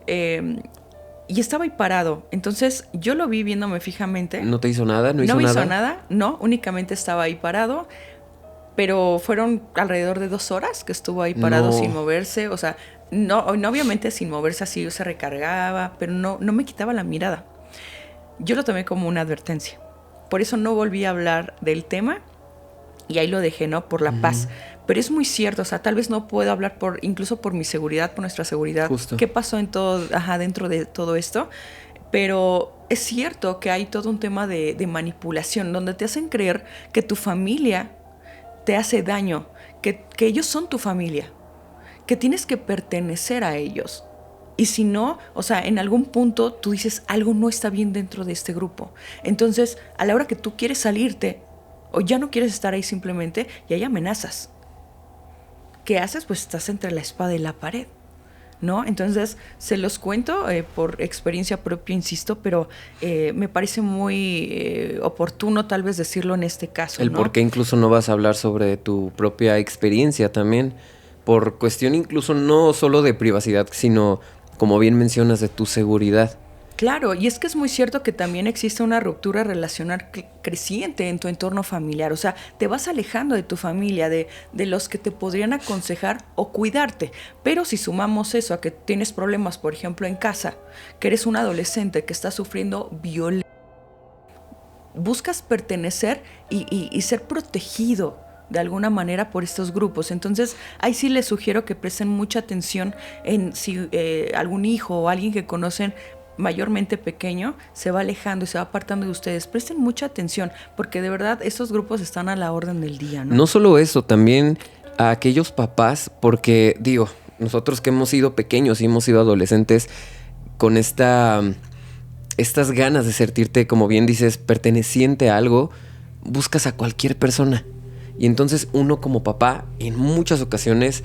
Y estaba ahí parado. Entonces yo lo vi viéndome fijamente. ¿No te hizo nada? ¿No hizo nada? No, únicamente estaba ahí parado. Pero fueron alrededor de 2 horas que estuvo ahí parado sin moverse. O sea, no obviamente sin moverse así, se recargaba, pero no me quitaba la mirada. Yo lo tomé como una advertencia. Por eso no volví a hablar del tema. Y ahí lo dejé, ¿no? Por la paz. Pero es muy cierto, o sea, tal vez no puedo hablar incluso por mi seguridad, por nuestra seguridad. Justo. ¿Qué pasó dentro de todo esto? Pero es cierto que hay todo un tema de manipulación, donde te hacen creer que tu familia te hace daño, que ellos son tu familia, que tienes que pertenecer a ellos. Y si no, o sea, en algún punto tú dices, algo no está bien dentro de este grupo. Entonces, a la hora que tú quieres salirte, o ya no quieres estar ahí simplemente, y hay amenazas. ¿Qué haces? Pues estás entre la espada y la pared, ¿no? Entonces, se los cuento por experiencia propia, insisto, pero me parece muy oportuno tal vez decirlo en este caso, El ¿no? por qué incluso no vas a hablar sobre tu propia experiencia también, por cuestión incluso no solo de privacidad, sino, como bien mencionas, de tu seguridad. Claro, y es que es muy cierto que también existe una ruptura relacional creciente en tu entorno familiar. O sea, te vas alejando de tu familia, de los que te podrían aconsejar o cuidarte. Pero si sumamos eso a que tienes problemas, por ejemplo, en casa, que eres un adolescente que está sufriendo violencia, buscas pertenecer y ser protegido de alguna manera por estos grupos. Entonces, ahí sí les sugiero que presten mucha atención en si algún hijo o alguien que conocen mayormente pequeño se va alejando y se va apartando de ustedes. Presten mucha atención, porque de verdad estos grupos están a la orden del día, ¿no? No solo eso, también a aquellos papás, porque digo, nosotros que hemos sido pequeños y hemos sido adolescentes con estas ganas de sentirte, como bien dices, perteneciente a algo, buscas a cualquier persona. Y entonces uno como papá, en muchas ocasiones,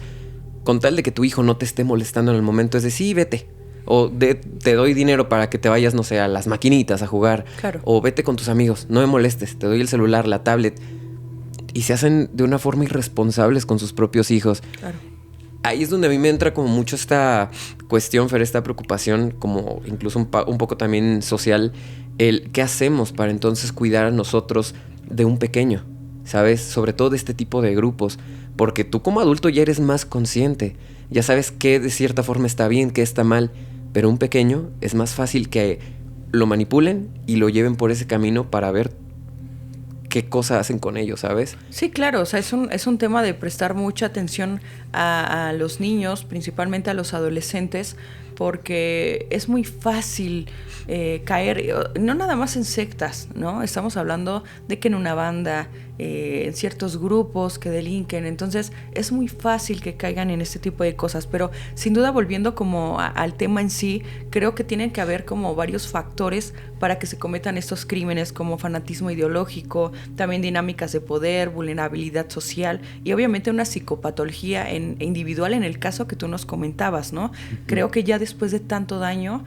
con tal de que tu hijo no te esté molestando en el momento, es decir, sí, vete. O te doy dinero para que te vayas, no sé, a las maquinitas a jugar. Claro. O vete con tus amigos, no me molestes, te doy el celular, la tablet. Y se hacen de una forma irresponsables con sus propios hijos. Claro. Ahí es donde a mí me entra como mucho esta cuestión, Fer, esta preocupación, como incluso un poco también social, el qué hacemos para entonces cuidar a nosotros de un pequeño, ¿sabes? Sobre todo de este tipo de grupos, porque tú como adulto ya eres más consciente, ya sabes qué de cierta forma está bien, qué está mal, pero un pequeño es más fácil que lo manipulen y lo lleven por ese camino para ver qué cosa hacen con ellos, ¿sabes? Sí, claro, o sea, es un tema de prestar mucha atención a los niños, principalmente a los adolescentes, porque es muy fácil caer, no nada más en sectas, ¿no? Estamos hablando de que en una banda, en ciertos grupos que delinquen, entonces es muy fácil que caigan en este tipo de cosas, pero sin duda volviendo como al tema en sí, creo que tienen que haber como varios factores para que se cometan estos crímenes, como fanatismo ideológico, también dinámicas de poder, vulnerabilidad social y obviamente una psicopatología individual en el caso que tú nos comentabas, ¿no? Creo que ya después de tanto daño,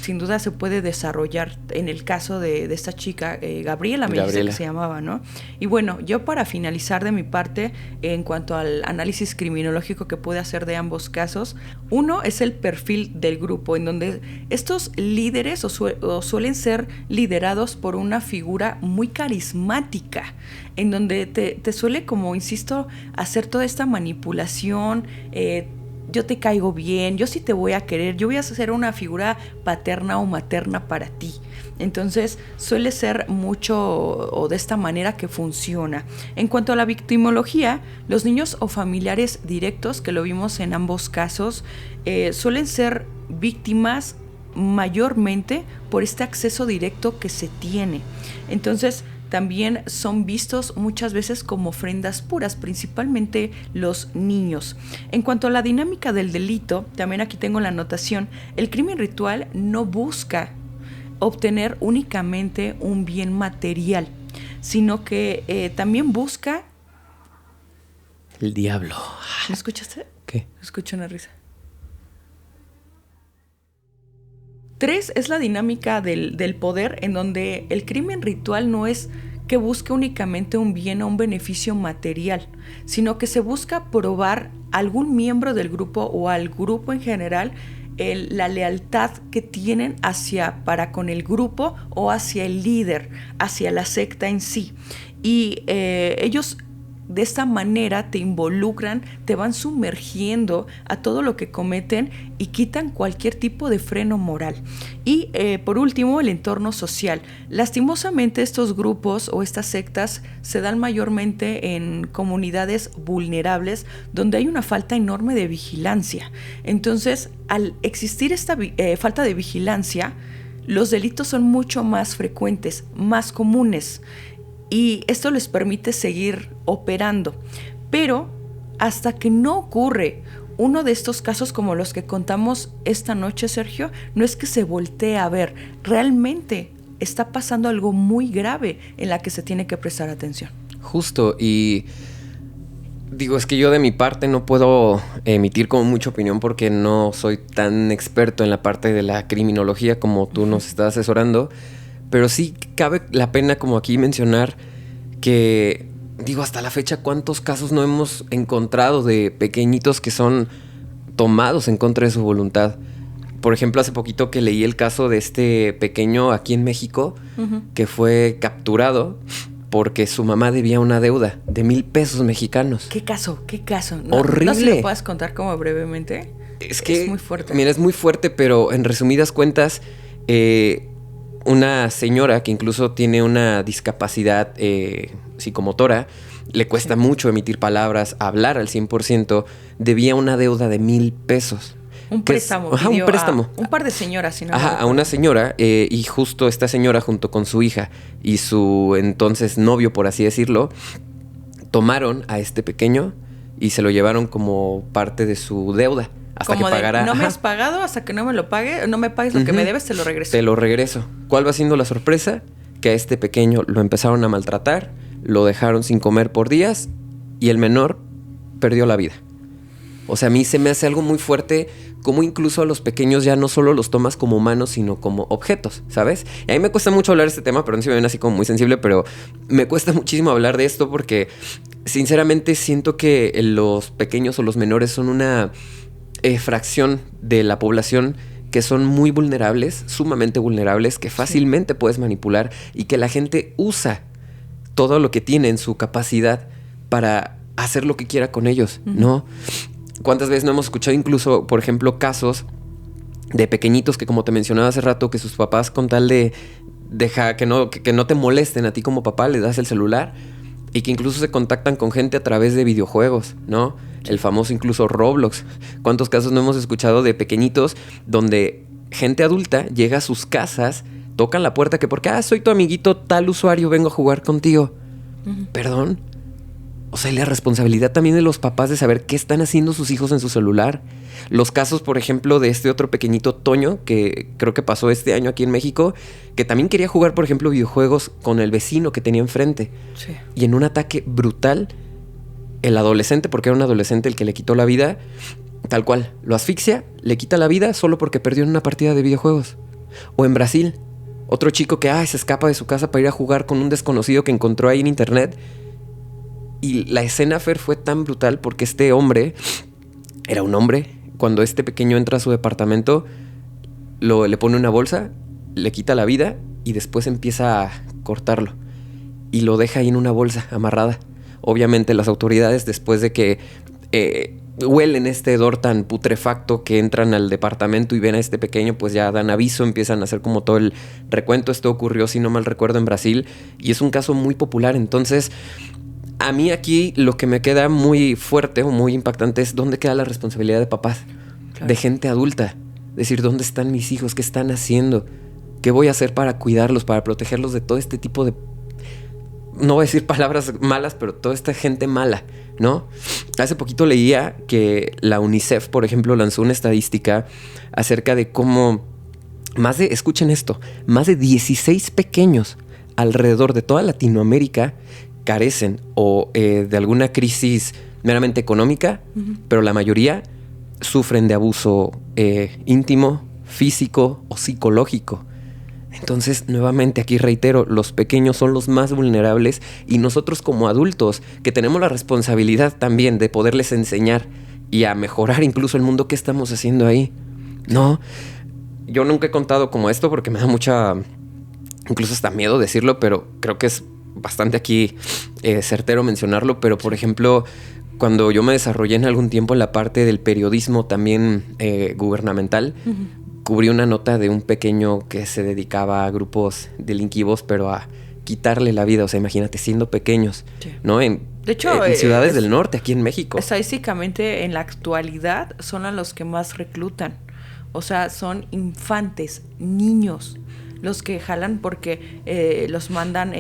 sin duda se puede desarrollar en el caso de esta chica, Gabriela, me dice que se llamaba, ¿no? Y bueno, yo para finalizar de mi parte, en cuanto al análisis criminológico que pude hacer de ambos casos, uno es el perfil del grupo, en donde estos líderes o suelen ser liderados por una figura muy carismática, en donde te suele, como insisto, hacer toda esta manipulación, yo te caigo bien, yo sí te voy a querer, yo voy a ser una figura paterna o materna para ti. Entonces suele ser mucho o de esta manera que funciona. En cuanto a la victimología, los niños o familiares directos, que lo vimos en ambos casos, suelen ser víctimas mayormente por este acceso directo que se tiene. Entonces también son vistos muchas veces como ofrendas puras, principalmente los niños. En cuanto a la dinámica del delito, también aquí tengo la anotación, el crimen ritual no busca obtener únicamente un bien material, sino que también busca... El diablo. ¿Me escuchaste? ¿Qué? Escucho una risa. 3 es la dinámica del poder, en donde el crimen ritual no es que busque únicamente un bien o un beneficio material, sino que se busca probar a algún miembro del grupo o al grupo en general la lealtad que tienen para con el grupo o hacia el líder, hacia la secta en sí. Y ellos de esta manera te involucran, te van sumergiendo a todo lo que cometen y quitan cualquier tipo de freno moral. Y por último, el entorno social. Lastimosamente estos grupos o estas sectas se dan mayormente en comunidades vulnerables donde hay una falta enorme de vigilancia. Entonces, al existir esta falta de vigilancia, los delitos son mucho más frecuentes, más comunes. Y esto les permite seguir operando. Pero hasta que no ocurre uno de estos casos como los que contamos esta noche, Sergio, no es que se voltee a ver. Realmente está pasando algo muy grave en la que se tiene que prestar atención. Justo, y digo, es que yo de mi parte no puedo emitir como mucha opinión porque no soy tan experto en la parte de la criminología como tú nos estás asesorando. Pero sí cabe la pena como aquí mencionar que, digo, hasta la fecha, ¿cuántos casos no hemos encontrado de pequeñitos que son tomados en contra de su voluntad? Por ejemplo, hace poquito que leí el caso de este pequeño aquí en México, que fue capturado porque su mamá debía una deuda de 1,000 pesos mexicanos. ¿Qué caso? ¿Qué caso? Horrible. ¿No se lo puedes contar como brevemente? Es que es muy fuerte. Mira, es muy fuerte, pero en resumidas cuentas, una señora que incluso tiene una discapacidad psicomotora, le cuesta mucho emitir palabras, hablar al 100%, debía una deuda de 1,000 pesos. Un préstamo. Un préstamo. A un par de señoras, si no. A una señora, y justo esta señora junto con su hija y su entonces novio, por así decirlo, tomaron a este pequeño y se lo llevaron como parte de su deuda. Hasta como que pagara. No me has pagado, hasta que no me lo pague, no me pagues lo que me debes, te lo regreso. Te lo regreso. ¿Cuál va siendo la sorpresa? Que a este pequeño lo empezaron a maltratar, lo dejaron sin comer por días y el menor perdió la vida. O sea, a mí se me hace algo muy fuerte como incluso a los pequeños ya no solo los tomas como humanos, sino como objetos, ¿sabes? Y a mí me cuesta mucho hablar de este tema, pero no se me ven así como muy sensible, pero me cuesta muchísimo hablar de esto porque sinceramente siento que los pequeños o los menores son una fracción de la población que son muy vulnerables, sumamente vulnerables, que fácilmente puedes manipular y que la gente usa todo lo que tiene en su capacidad para hacer lo que quiera con ellos, ¿no? ¿Cuántas veces no hemos escuchado incluso, por ejemplo, casos de pequeñitos que, como te mencionaba hace rato, que sus papás con tal de dejar que no te molesten a ti como papá, les das el celular y que incluso se contactan con gente a través de videojuegos, ¿no? El famoso incluso Roblox. ¿Cuántos casos no hemos escuchado de pequeñitos donde gente adulta llega a sus casas, tocan la puerta que porque, soy tu amiguito tal usuario, vengo a jugar contigo? ¿Perdón? O sea, la responsabilidad también de los papás de saber qué están haciendo sus hijos en su celular. Los casos, por ejemplo, de este otro pequeñito Toño, que creo que pasó este año aquí en México, que también quería jugar, por ejemplo, videojuegos con el vecino que tenía enfrente. Sí. Y en un ataque brutal, el adolescente, porque era un adolescente el que le quitó la vida, tal cual, lo asfixia, le quita la vida solo porque perdió en una partida de videojuegos. O en Brasil, otro chico que se escapa de su casa para ir a jugar con un desconocido que encontró ahí en internet. Y la escena, Fer, fue tan brutal porque este hombre, era un hombre, cuando este pequeño entra a su departamento, le pone una bolsa, le quita la vida y después empieza a cortarlo. Y lo deja ahí en una bolsa, amarrada. Obviamente las autoridades, después de que huelen este hedor tan putrefacto, que entran al departamento y ven a este pequeño, pues ya dan aviso, empiezan a hacer como todo el recuento. Esto ocurrió, si no mal recuerdo, en Brasil y es un caso muy popular. Entonces, a mí aquí lo que me queda muy fuerte o muy impactante es dónde queda la responsabilidad de papás, claro, de gente adulta. Decir, ¿dónde están mis hijos? ¿Qué están haciendo? ¿Qué voy a hacer para cuidarlos, para protegerlos de todo este tipo de... No voy a decir palabras malas, pero toda esta gente mala, ¿no? Hace poquito leía que la UNICEF, por ejemplo, lanzó una estadística acerca de cómo escuchen esto, más de 16 pequeños alrededor de toda Latinoamérica carecen o de alguna crisis meramente económica, pero la mayoría sufren de abuso íntimo, físico o psicológico. Entonces, nuevamente aquí reitero, los pequeños son los más vulnerables y nosotros como adultos, que tenemos la responsabilidad también de poderles enseñar y a mejorar incluso el mundo, ¿qué estamos haciendo ahí? No, yo nunca he contado como esto porque me da mucha, incluso hasta miedo decirlo, pero creo que es bastante aquí certero mencionarlo, pero por ejemplo, cuando yo me desarrollé en algún tiempo en la parte del periodismo también gubernamental, cubrí una nota de un pequeño que se dedicaba a grupos delinquivos, pero a quitarle la vida. O sea, imagínate, siendo pequeños, ¿no? De hecho, en ciudades del norte, aquí en México. Estadísticamente, en la actualidad, son a los que más reclutan. O sea, son infantes, niños, los que jalan porque los mandan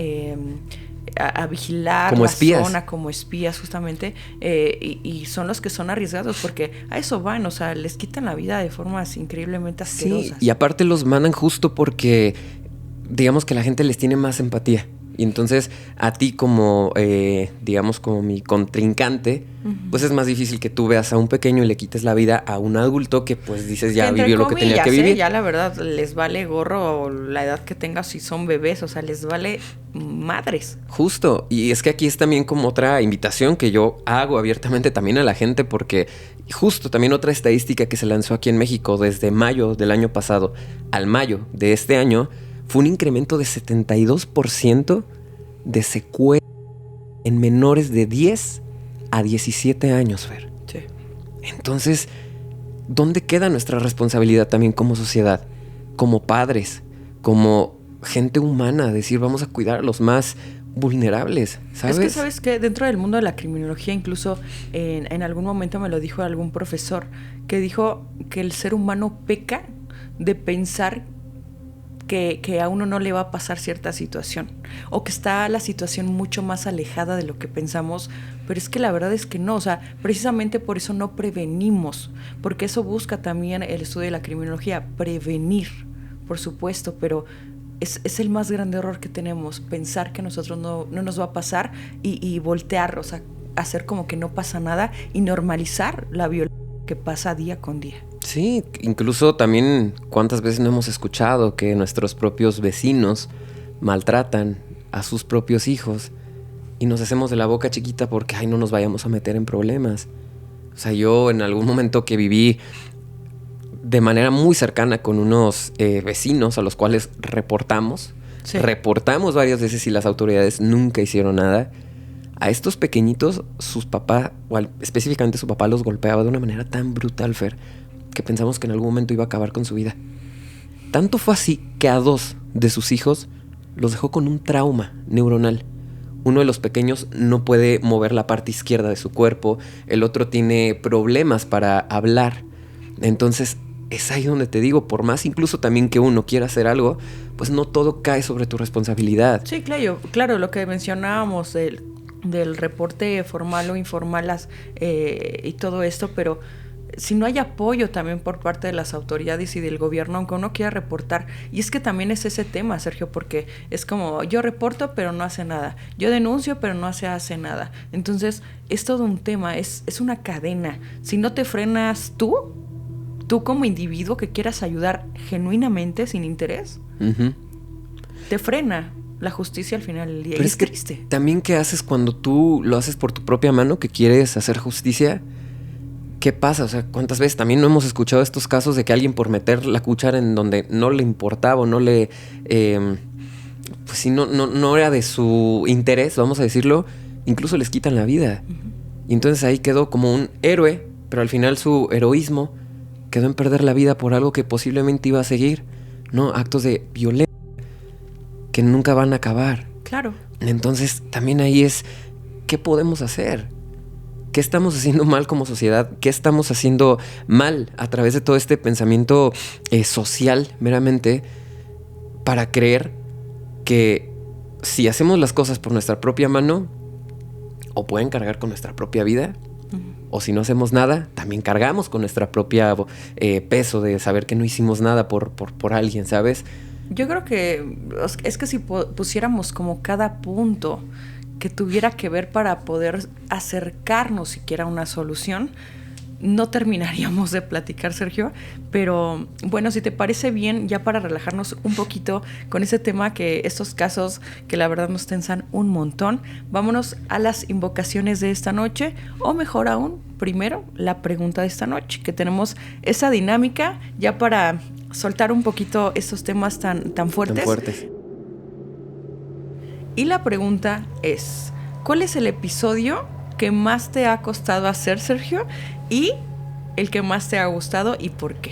a vigilar como la espías. Zona, como espías justamente, y son los que son arriesgados porque a eso van, o sea, les quitan la vida de formas increíblemente asquerosas. Sí, y aparte los mandan justo porque digamos que la gente les tiene más empatía. Y entonces a ti como, digamos, como mi contrincante, pues es más difícil que tú veas a un pequeño y le quites la vida a un adulto que pues dices ya vivió lo que tenía que vivir. Ya la verdad les vale gorro la edad que tengas si son bebés, o sea, les vale madres. Justo, y es que aquí es también como otra invitación que yo hago abiertamente también a la gente porque justo también otra estadística que se lanzó aquí en México desde mayo del año pasado al mayo de este año fue un incremento de 72% de secuelas en menores de 10 a 17 años, Fer. Sí. Entonces, ¿dónde queda nuestra responsabilidad también como sociedad? Como padres, como gente humana, decir, vamos a cuidar a los más vulnerables, ¿sabes? Es que, ¿sabes qué? Dentro del mundo de la criminología, incluso en algún momento me lo dijo algún profesor, que dijo que el ser humano peca de pensar que a uno no le va a pasar cierta situación o que está la situación mucho más alejada de lo que pensamos, pero es que la verdad es que no, o sea, precisamente por eso no prevenimos, porque eso busca también el estudio de la criminología, prevenir, por supuesto, pero es el más grande error que tenemos, pensar que a nosotros no nos va a pasar y voltear, o sea, hacer como que no pasa nada y normalizar la violencia que pasa día con día. Sí, incluso también cuántas veces no hemos escuchado que nuestros propios vecinos maltratan a sus propios hijos y nos hacemos de la boca chiquita porque ay, no nos vayamos a meter en problemas. O sea, yo en algún momento que viví de manera muy cercana con unos vecinos a los cuales reportamos varias veces y las autoridades nunca hicieron nada. A estos pequeñitos, sus papás, o específicamente su papá, los golpeaba de una manera tan brutal, Fer, que pensamos que en algún momento iba a acabar con su vida. Tanto fue así que a 2 de sus hijos los dejó con un trauma neuronal. Uno de los pequeños no puede mover la parte izquierda de su cuerpo, el otro tiene problemas para hablar. Entonces, es ahí donde te digo, por más incluso también que uno quiera hacer algo, pues no todo cae sobre tu responsabilidad. Sí, claro, lo que mencionábamos del reporte formal o informal y todo esto, pero si no hay apoyo también por parte de las autoridades y del gobierno, aunque uno quiera reportar, y es que también es ese tema, Sergio, porque es como, yo reporto pero no hace nada, yo denuncio pero no se hace nada, entonces es todo un tema, es una cadena, si no te frenas tú como individuo que quieras ayudar genuinamente, sin interés, te frena la justicia al final del día. Pero es triste. También, ¿qué haces cuando tú lo haces por tu propia mano, que quieres hacer justicia? ¿Qué pasa? O sea, ¿cuántas veces también no hemos escuchado estos casos de que alguien por meter la cuchara en donde no le importaba o no le... pues si no era de su interés, vamos a decirlo, incluso les quitan la vida. Y entonces ahí quedó como un héroe, pero al final su heroísmo quedó en perder la vida por algo que posiblemente iba a seguir, ¿no? Actos de violencia que nunca van a acabar. Claro. Entonces también ahí es, ¿qué podemos hacer? ¿Qué estamos haciendo mal como sociedad? ¿Qué estamos haciendo mal a través de todo este pensamiento social meramente para creer que si hacemos las cosas por nuestra propia mano o pueden cargar con nuestra propia vida? O si no hacemos nada, también cargamos con nuestra propia peso de saber que no hicimos nada por alguien, ¿sabes? Yo creo que es que si pusiéramos como cada punto que tuviera que ver para poder acercarnos siquiera a una solución, no terminaríamos de platicar, Sergio, pero bueno, si te parece bien, ya para relajarnos un poquito con ese tema, que estos casos que la verdad nos tensan un montón, vámonos a las invocaciones de esta noche, o mejor aún, primero, la pregunta de esta noche, que tenemos esa dinámica ya para soltar un poquito estos temas tan fuertes. Y la pregunta es, ¿cuál es el episodio que más te ha costado hacer, Sergio? Y el que más te ha gustado y por qué.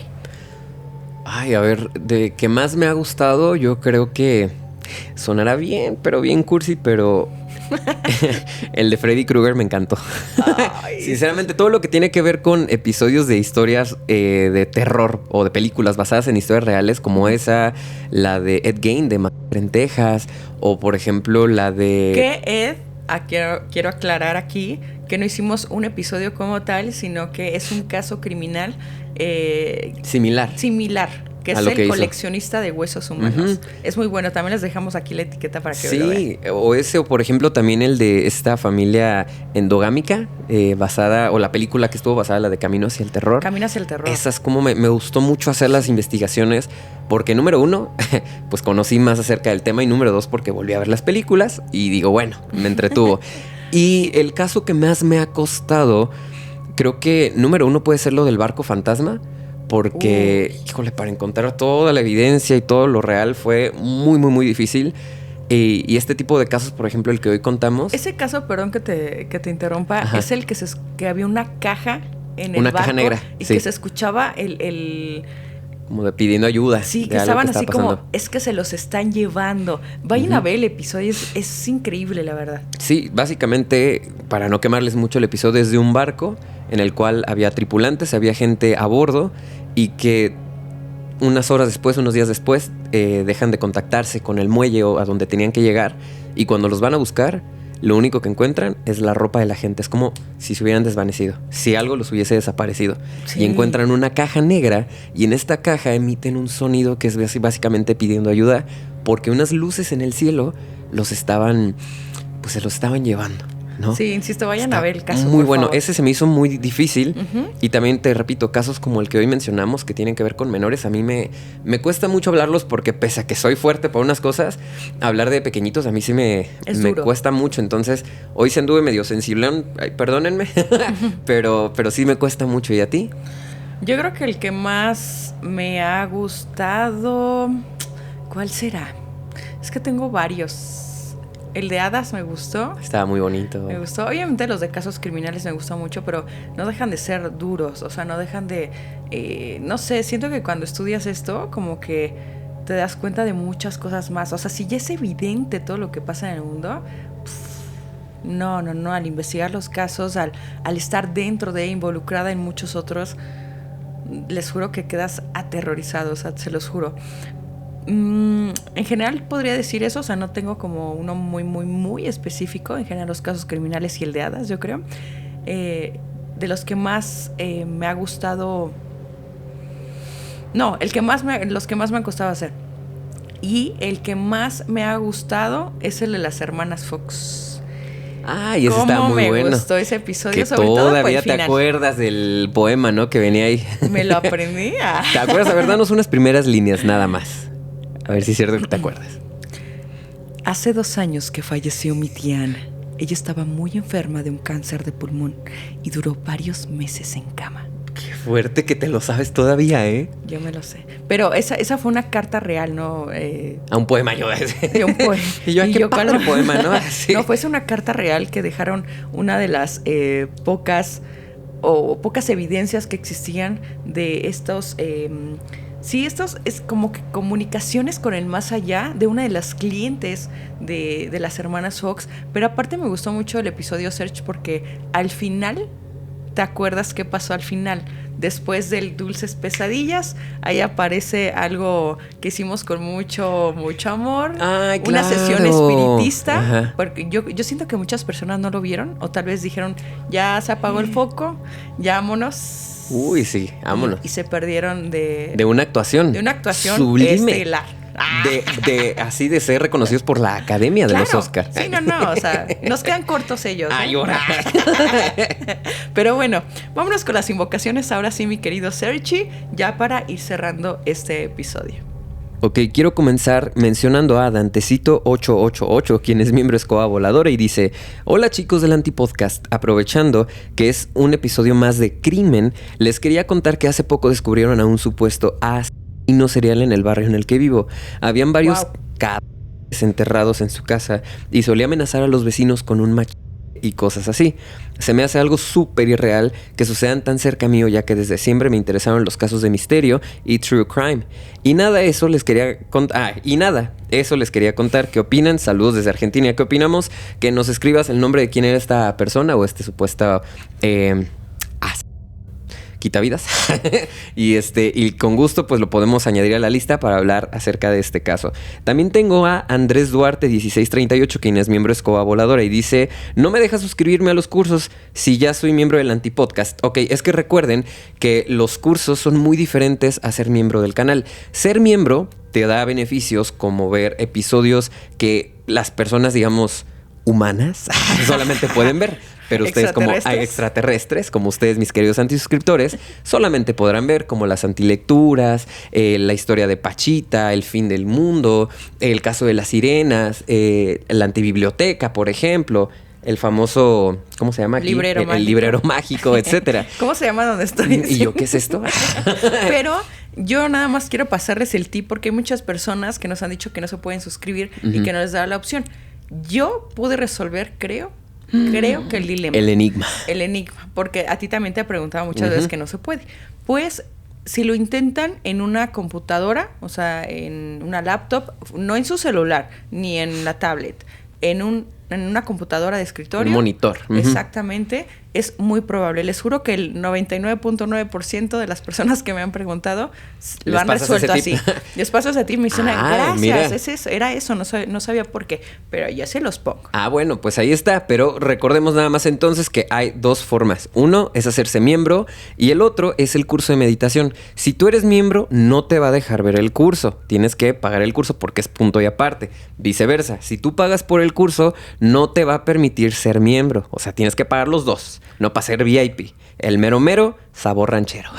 Ay, a ver, de que más me ha gustado, yo creo que sonará bien, pero bien cursi, pero el de Freddy Krueger me encantó. Sinceramente, todo lo que tiene que ver con episodios de historias de terror o de películas basadas en historias reales, como esa, la de Ed Gein de Matar en Texas, o por ejemplo la de... ¿Qué Ed? Quiero aclarar aquí que no hicimos un episodio como tal, sino que es un caso criminal similar, que es el coleccionista de huesos humanos. Es muy bueno, también les dejamos aquí la etiqueta para que lo vean. Sí, o ese, o por ejemplo también el de esta familia endogámica, basada, o la película que estuvo basada, la de Camino hacia el Terror. Camino hacia el Terror. Esas como me gustó mucho hacer las investigaciones, porque número uno, pues conocí más acerca del tema, y número dos, porque volví a ver las películas y digo, bueno, me entretuvo. Y el caso que más me ha costado, creo que número uno puede ser lo del barco fantasma, porque, híjole, para encontrar toda la evidencia y todo lo real fue muy, muy, muy difícil. Y este tipo de casos, por ejemplo, el que hoy contamos... Ese caso, perdón que te interrumpa, ajá, es el que había una caja en el barco. Una caja negra, y sí, que se escuchaba el como de pidiendo ayuda. Sí, que estaban así como, es que se los están llevando. Vayan a ver el episodio, es increíble, la verdad. Sí, básicamente, para no quemarles mucho, el episodio es de un barco en el cual había tripulantes, había gente a bordo, y que unas horas después, unos días después, dejan de contactarse con el muelle o a donde tenían que llegar, y cuando los van a buscar, lo único que encuentran es la ropa de la gente. Es como si se hubieran desvanecido, si algo los hubiese desaparecido. Sí. Y encuentran una caja negra, y en esta caja emiten un sonido que es básicamente pidiendo ayuda, porque unas luces en el cielo se los estaban llevando, ¿no? Sí, insisto, vayan a ver el caso. Muy bueno, favor. Ese se me hizo muy difícil. Y también te repito, casos como el que hoy mencionamos, que tienen que ver con menores, a mí me cuesta mucho hablarlos, porque pese a que soy fuerte para unas cosas, hablar de pequeñitos a mí sí me cuesta mucho. Entonces, hoy se anduve medio sensible, perdónenme, pero sí me cuesta mucho. ¿Y a ti? Yo creo que el que más me ha gustado, ¿cuál será? Es que tengo varios. El de hadas me gustó. Estaba muy bonito. Me gustó. Obviamente los de casos criminales me gustan mucho, pero no dejan de ser duros. O sea, no dejan de... no sé, siento que cuando estudias esto, como que te das cuenta de muchas cosas más. O sea, si ya es evidente todo lo que pasa en el mundo... No. Al investigar los casos, al estar dentro de, involucrada en muchos otros, les juro que quedas aterrorizado. O sea, se los juro. En general podría decir eso, o sea, no tengo como uno muy, muy, muy específico. En general los casos criminales y el de hadas, yo creo. De los que más me ha gustado... No, los que más me han costado hacer. Y el que más me ha gustado es el de las hermanas Fox. Y ese estaba muy bueno. Me gustó ese episodio, que sobre todo por el todavía final. Te acuerdas del poema, ¿no? Que venía ahí. Me lo aprendí. ¿Te acuerdas? A ver, danos unas primeras líneas, nada más. A ver si es cierto que te acuerdas. Hace 2 años que falleció mi tía Ana. Ella estaba muy enferma de un cáncer de pulmón y duró varios meses en cama. Qué fuerte que te lo sabes todavía, ¿eh? Yo me lo sé. Pero esa fue una carta real, ¿no? A un poema, yo. De un poema. Y yo, ¿qué padre poema, no? Sí. No, fue una carta real que dejaron una de las pocas evidencias que existían de estos... Sí, estos es como que comunicaciones con el más allá de una de las clientes de las hermanas Fox. Pero aparte me gustó mucho el episodio Search, porque al final, ¿te acuerdas qué pasó al final? Después del Dulces Pesadillas, ahí aparece algo que hicimos con mucho, mucho amor. Claro. Una sesión espiritista. Ajá. Porque yo siento que muchas personas no lo vieron, o tal vez dijeron, ya se apagó el foco, ya vámonos. Uy, sí, vámonos. Y se perdieron de una actuación. De una actuación sublime. Estelar. Así de ser reconocidos por la Academia de los Oscars. Sí, no, o sea, nos quedan cortos ellos. Llorar. Pero bueno, vámonos con las invocaciones ahora sí, mi querido Sergi, ya para ir cerrando este episodio. Ok, quiero comenzar mencionando a Dantecito888, quien es miembro Escoba Voladora, y dice: hola chicos del Antipodcast, aprovechando que es un episodio más de crimen, les quería contar que hace poco descubrieron a un supuesto asesino serial en el barrio en el que vivo. Habían varios cadáveres enterrados en su casa y solía amenazar a los vecinos con un machete y cosas así. Se me hace algo súper irreal que sucedan tan cerca mío, ya que desde siempre me interesaron los casos de misterio y true crime. Y nada, eso les quería contar. ¿Qué opinan? Saludos desde Argentina. ¿Qué opinamos? Que nos escribas el nombre de quién era esta persona o este supuesto quitavidas. y con gusto pues lo podemos añadir a la lista para hablar acerca de este caso. También tengo a Andrés Duarte 1638, quien es miembro de Escoba Voladora y dice: no me deja suscribirme a los cursos si ya soy miembro del Antipodcast. Ok, es que recuerden que los cursos son muy diferentes a ser miembro del canal. Ser miembro te da beneficios como ver episodios que las personas, digamos, humanas solamente pueden ver. Pero ustedes como extraterrestres, como ustedes, mis queridos antisuscriptores, solamente podrán ver como las antilecturas, la historia de Pachita, el fin del mundo, el caso de las sirenas, la antibiblioteca, por ejemplo, el famoso, ¿cómo se llama aquí? El librero mágico, etcétera. ¿Cómo se llama donde estoy? ¿Y yo qué es esto? Pero yo nada más quiero pasarles el tip porque hay muchas personas que nos han dicho que no se pueden suscribir y que no les da la opción. Yo pude resolver, creo que el dilema. El enigma. Porque a ti también te he preguntado muchas veces que no se puede. Pues, si lo intentan en una computadora, o sea, en una laptop, no en su celular, ni en la tablet, en una computadora de escritorio. Un monitor. Exactamente. Es muy probable. Les juro que el 99.9% de las personas que me han preguntado lo han resuelto así. Les paso ese tip, me dicen, gracias, mira. Es eso, era eso, no sabía por qué, pero ya se los pongo. Bueno, pues ahí está, pero recordemos nada más entonces que hay dos formas. Uno es hacerse miembro y el otro es el curso de meditación. Si tú eres miembro, no te va a dejar ver el curso. Tienes que pagar el curso porque es punto y aparte. Viceversa, si tú pagas por el curso, no te va a permitir ser miembro. O sea, tienes que pagar los dos. No para ser VIP. El mero, sabor ranchero.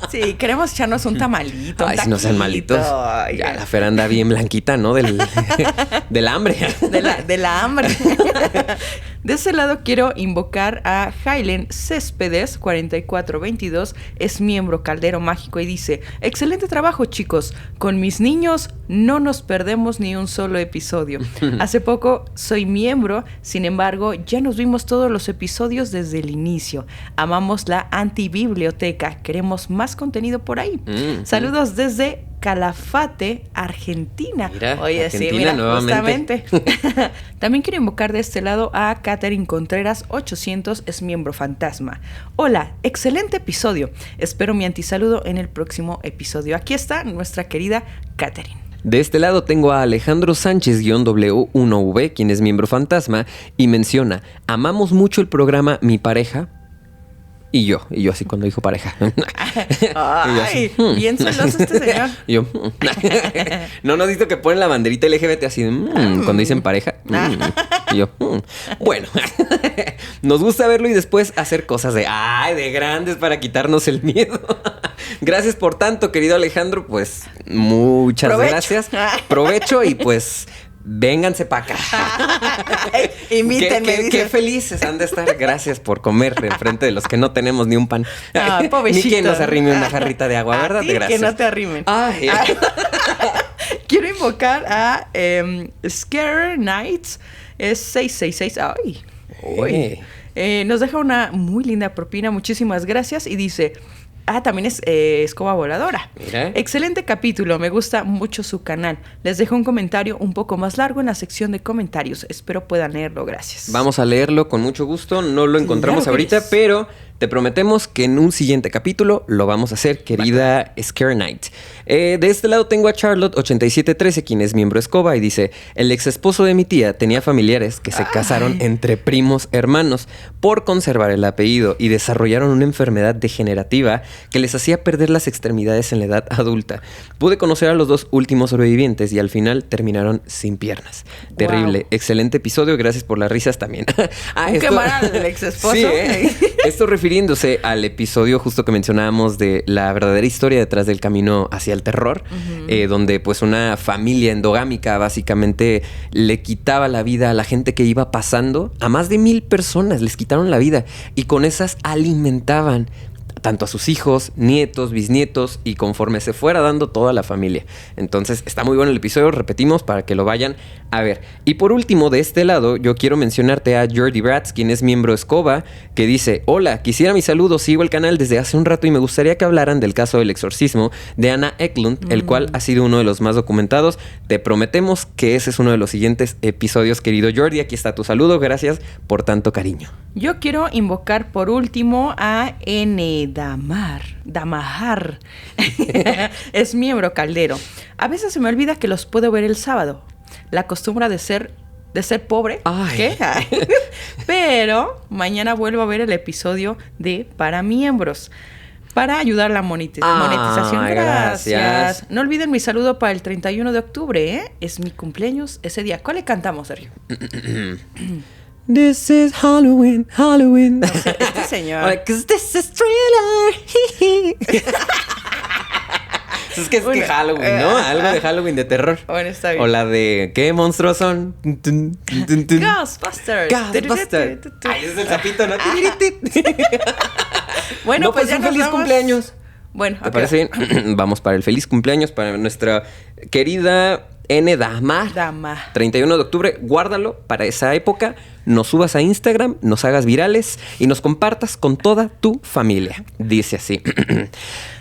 Sí, queremos echarnos un tamalito. Ay, si no sean malitos. Ya la Fer anda bien blanquita, ¿no? Del hambre. De la hambre. De ese lado quiero invocar a Jailen Céspedes 4422. Es miembro Caldero Mágico y dice: excelente trabajo, chicos. Con mis niños no nos perdemos ni un solo episodio. Hace poco soy miembro, sin embargo, ya nos vimos todos los episodios desde el inicio. Amamos la antibiblioteca. Queremos más contenido por ahí. Saludos desde Calafate, Argentina. Mira, oye, Argentina, sí, mira, nuevamente. Justamente. También quiero invocar de este lado a Catherine Contreras 800, es miembro fantasma. Hola, excelente episodio. Espero mi antisaludo en el próximo episodio. Aquí está nuestra querida Catherine. De este lado tengo a Alejandro Sánchez-W1V, quien es miembro fantasma, y menciona: amamos mucho el programa Mi Pareja. Y yo así cuando dijo pareja. Ay, bien celoso este señor. No nos visto que ponen la banderita LGBT así cuando dicen pareja. Bueno, nos gusta verlo y después hacer cosas de grandes para quitarnos el miedo. Gracias por tanto, querido Alejandro. Pues muchas gracias. Provecho y pues vénganse para acá. Invítenme. Qué felices han de estar. Gracias por comer enfrente de los que no tenemos ni un pan. Pobrecito. Ni quien nos arrime una jarrita de agua, ¿verdad? Gracias. Que no te arrimen. Quiero invocar a Scare Nights. Es 666. Nos deja una muy linda propina. Muchísimas gracias. Y dice: también es Escoba Voladora. Mira. Excelente capítulo, me gusta mucho su canal. Les dejo un comentario un poco más largo en la sección de comentarios. Espero puedan leerlo, gracias. Vamos a leerlo con mucho gusto. No lo encontramos claro ahorita, pero te prometemos que en un siguiente capítulo lo vamos a hacer, querida Scare Night. De este lado tengo a Charlotte8713, quien es miembro Escoba, y dice: el ex esposo de mi tía tenía familiares que se casaron entre primos hermanos por conservar el apellido y desarrollaron una enfermedad degenerativa que les hacía perder las extremidades en la edad adulta. Pude conocer a los dos últimos sobrevivientes y al final terminaron sin piernas. Terrible. Wow. Excelente episodio, gracias por las risas también. Qué mal el ex esposo. Sí, esto refiriéndose al episodio justo que mencionábamos de la verdadera historia detrás del camino hacia el terror, donde pues una familia endogámica básicamente le quitaba la vida a la gente que iba pasando. A más de 1,000 personas les quitaron la vida y con esas alimentaban tanto a sus hijos, nietos, bisnietos y conforme se fuera dando toda la familia. Entonces está muy bueno el episodio, repetimos, para que lo vayan a ver. Y por último, de este lado, yo quiero mencionarte a Jordi Bratz, quien es miembro de Escoba, que dice: hola, quisiera mis saludos, sigo el canal desde hace un rato y me gustaría que hablaran del caso del exorcismo de Anna Eklund, el cual ha sido uno de los más documentados. Te prometemos que ese es uno de los siguientes episodios, querido Jordi. Aquí está tu saludo, gracias por tanto cariño. Yo quiero invocar por último a N. Damahar. Es miembro caldero. A veces se me olvida que los puedo ver el sábado. La costumbre de ser pobre. Ay. ¿Qué? Pero mañana vuelvo a ver el episodio de Para Miembros. Para ayudar a la monetización. Gracias. No olviden mi saludo para el 31 de octubre, ¿eh? Es mi cumpleaños ese día. ¿Cuál le cantamos, Sergio? This is Halloween, Halloween. No, este señor. Because this is Thriller. Es que Halloween, ¿no? Algo de Halloween de terror. Bueno, está bien. O la de ¿qué monstruos son? Ghostbusters. Ay, ese es el sapito, ¿no? Bueno, no, pues ya un nos feliz vamos. cumpleaños. Bueno, ¿Te parece bien? Vamos para el feliz cumpleaños para nuestra querida N. Damar. 31 de octubre, guárdalo para esa época. Nos subas a Instagram, nos hagas virales y nos compartas con toda tu familia. Dice así: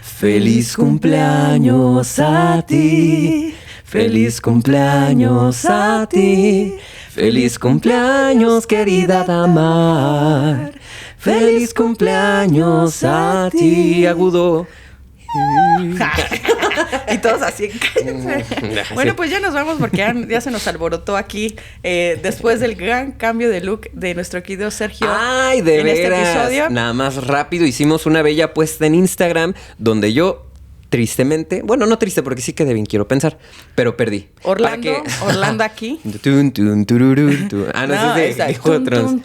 feliz cumpleaños a ti, feliz cumpleaños a ti, feliz cumpleaños querida Damar, feliz cumpleaños a ti, agudo. Y todos así. Bueno, pues ya nos vamos porque ya se nos alborotó aquí después del gran cambio de look de nuestro querido Sergio. Ay, de veras. Este episodio. Nada más rápido, hicimos una bella puesta en Instagram donde yo tristemente, bueno, no triste porque sí quedé bien, quiero pensar, pero perdí. Orlando aquí. Tun, tun, tururun, tun. Ah, no, ese es de Hijo de Tronos.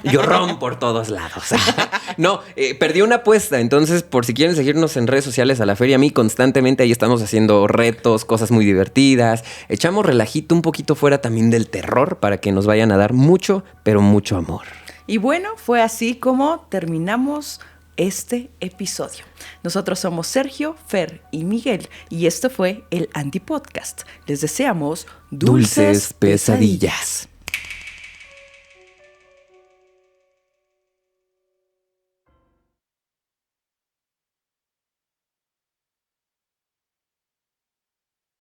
Llorón por todos lados. No, perdí una apuesta. Entonces, por si quieren seguirnos en redes sociales a la Feria Mi, constantemente ahí estamos haciendo retos, cosas muy divertidas. Echamos relajito un poquito fuera también del terror para que nos vayan a dar mucho, pero mucho amor. Y bueno, fue así como terminamos este episodio. Nosotros somos Sergio, Fer y Miguel y esto fue el Antipodcast. Les deseamos dulces pesadillas.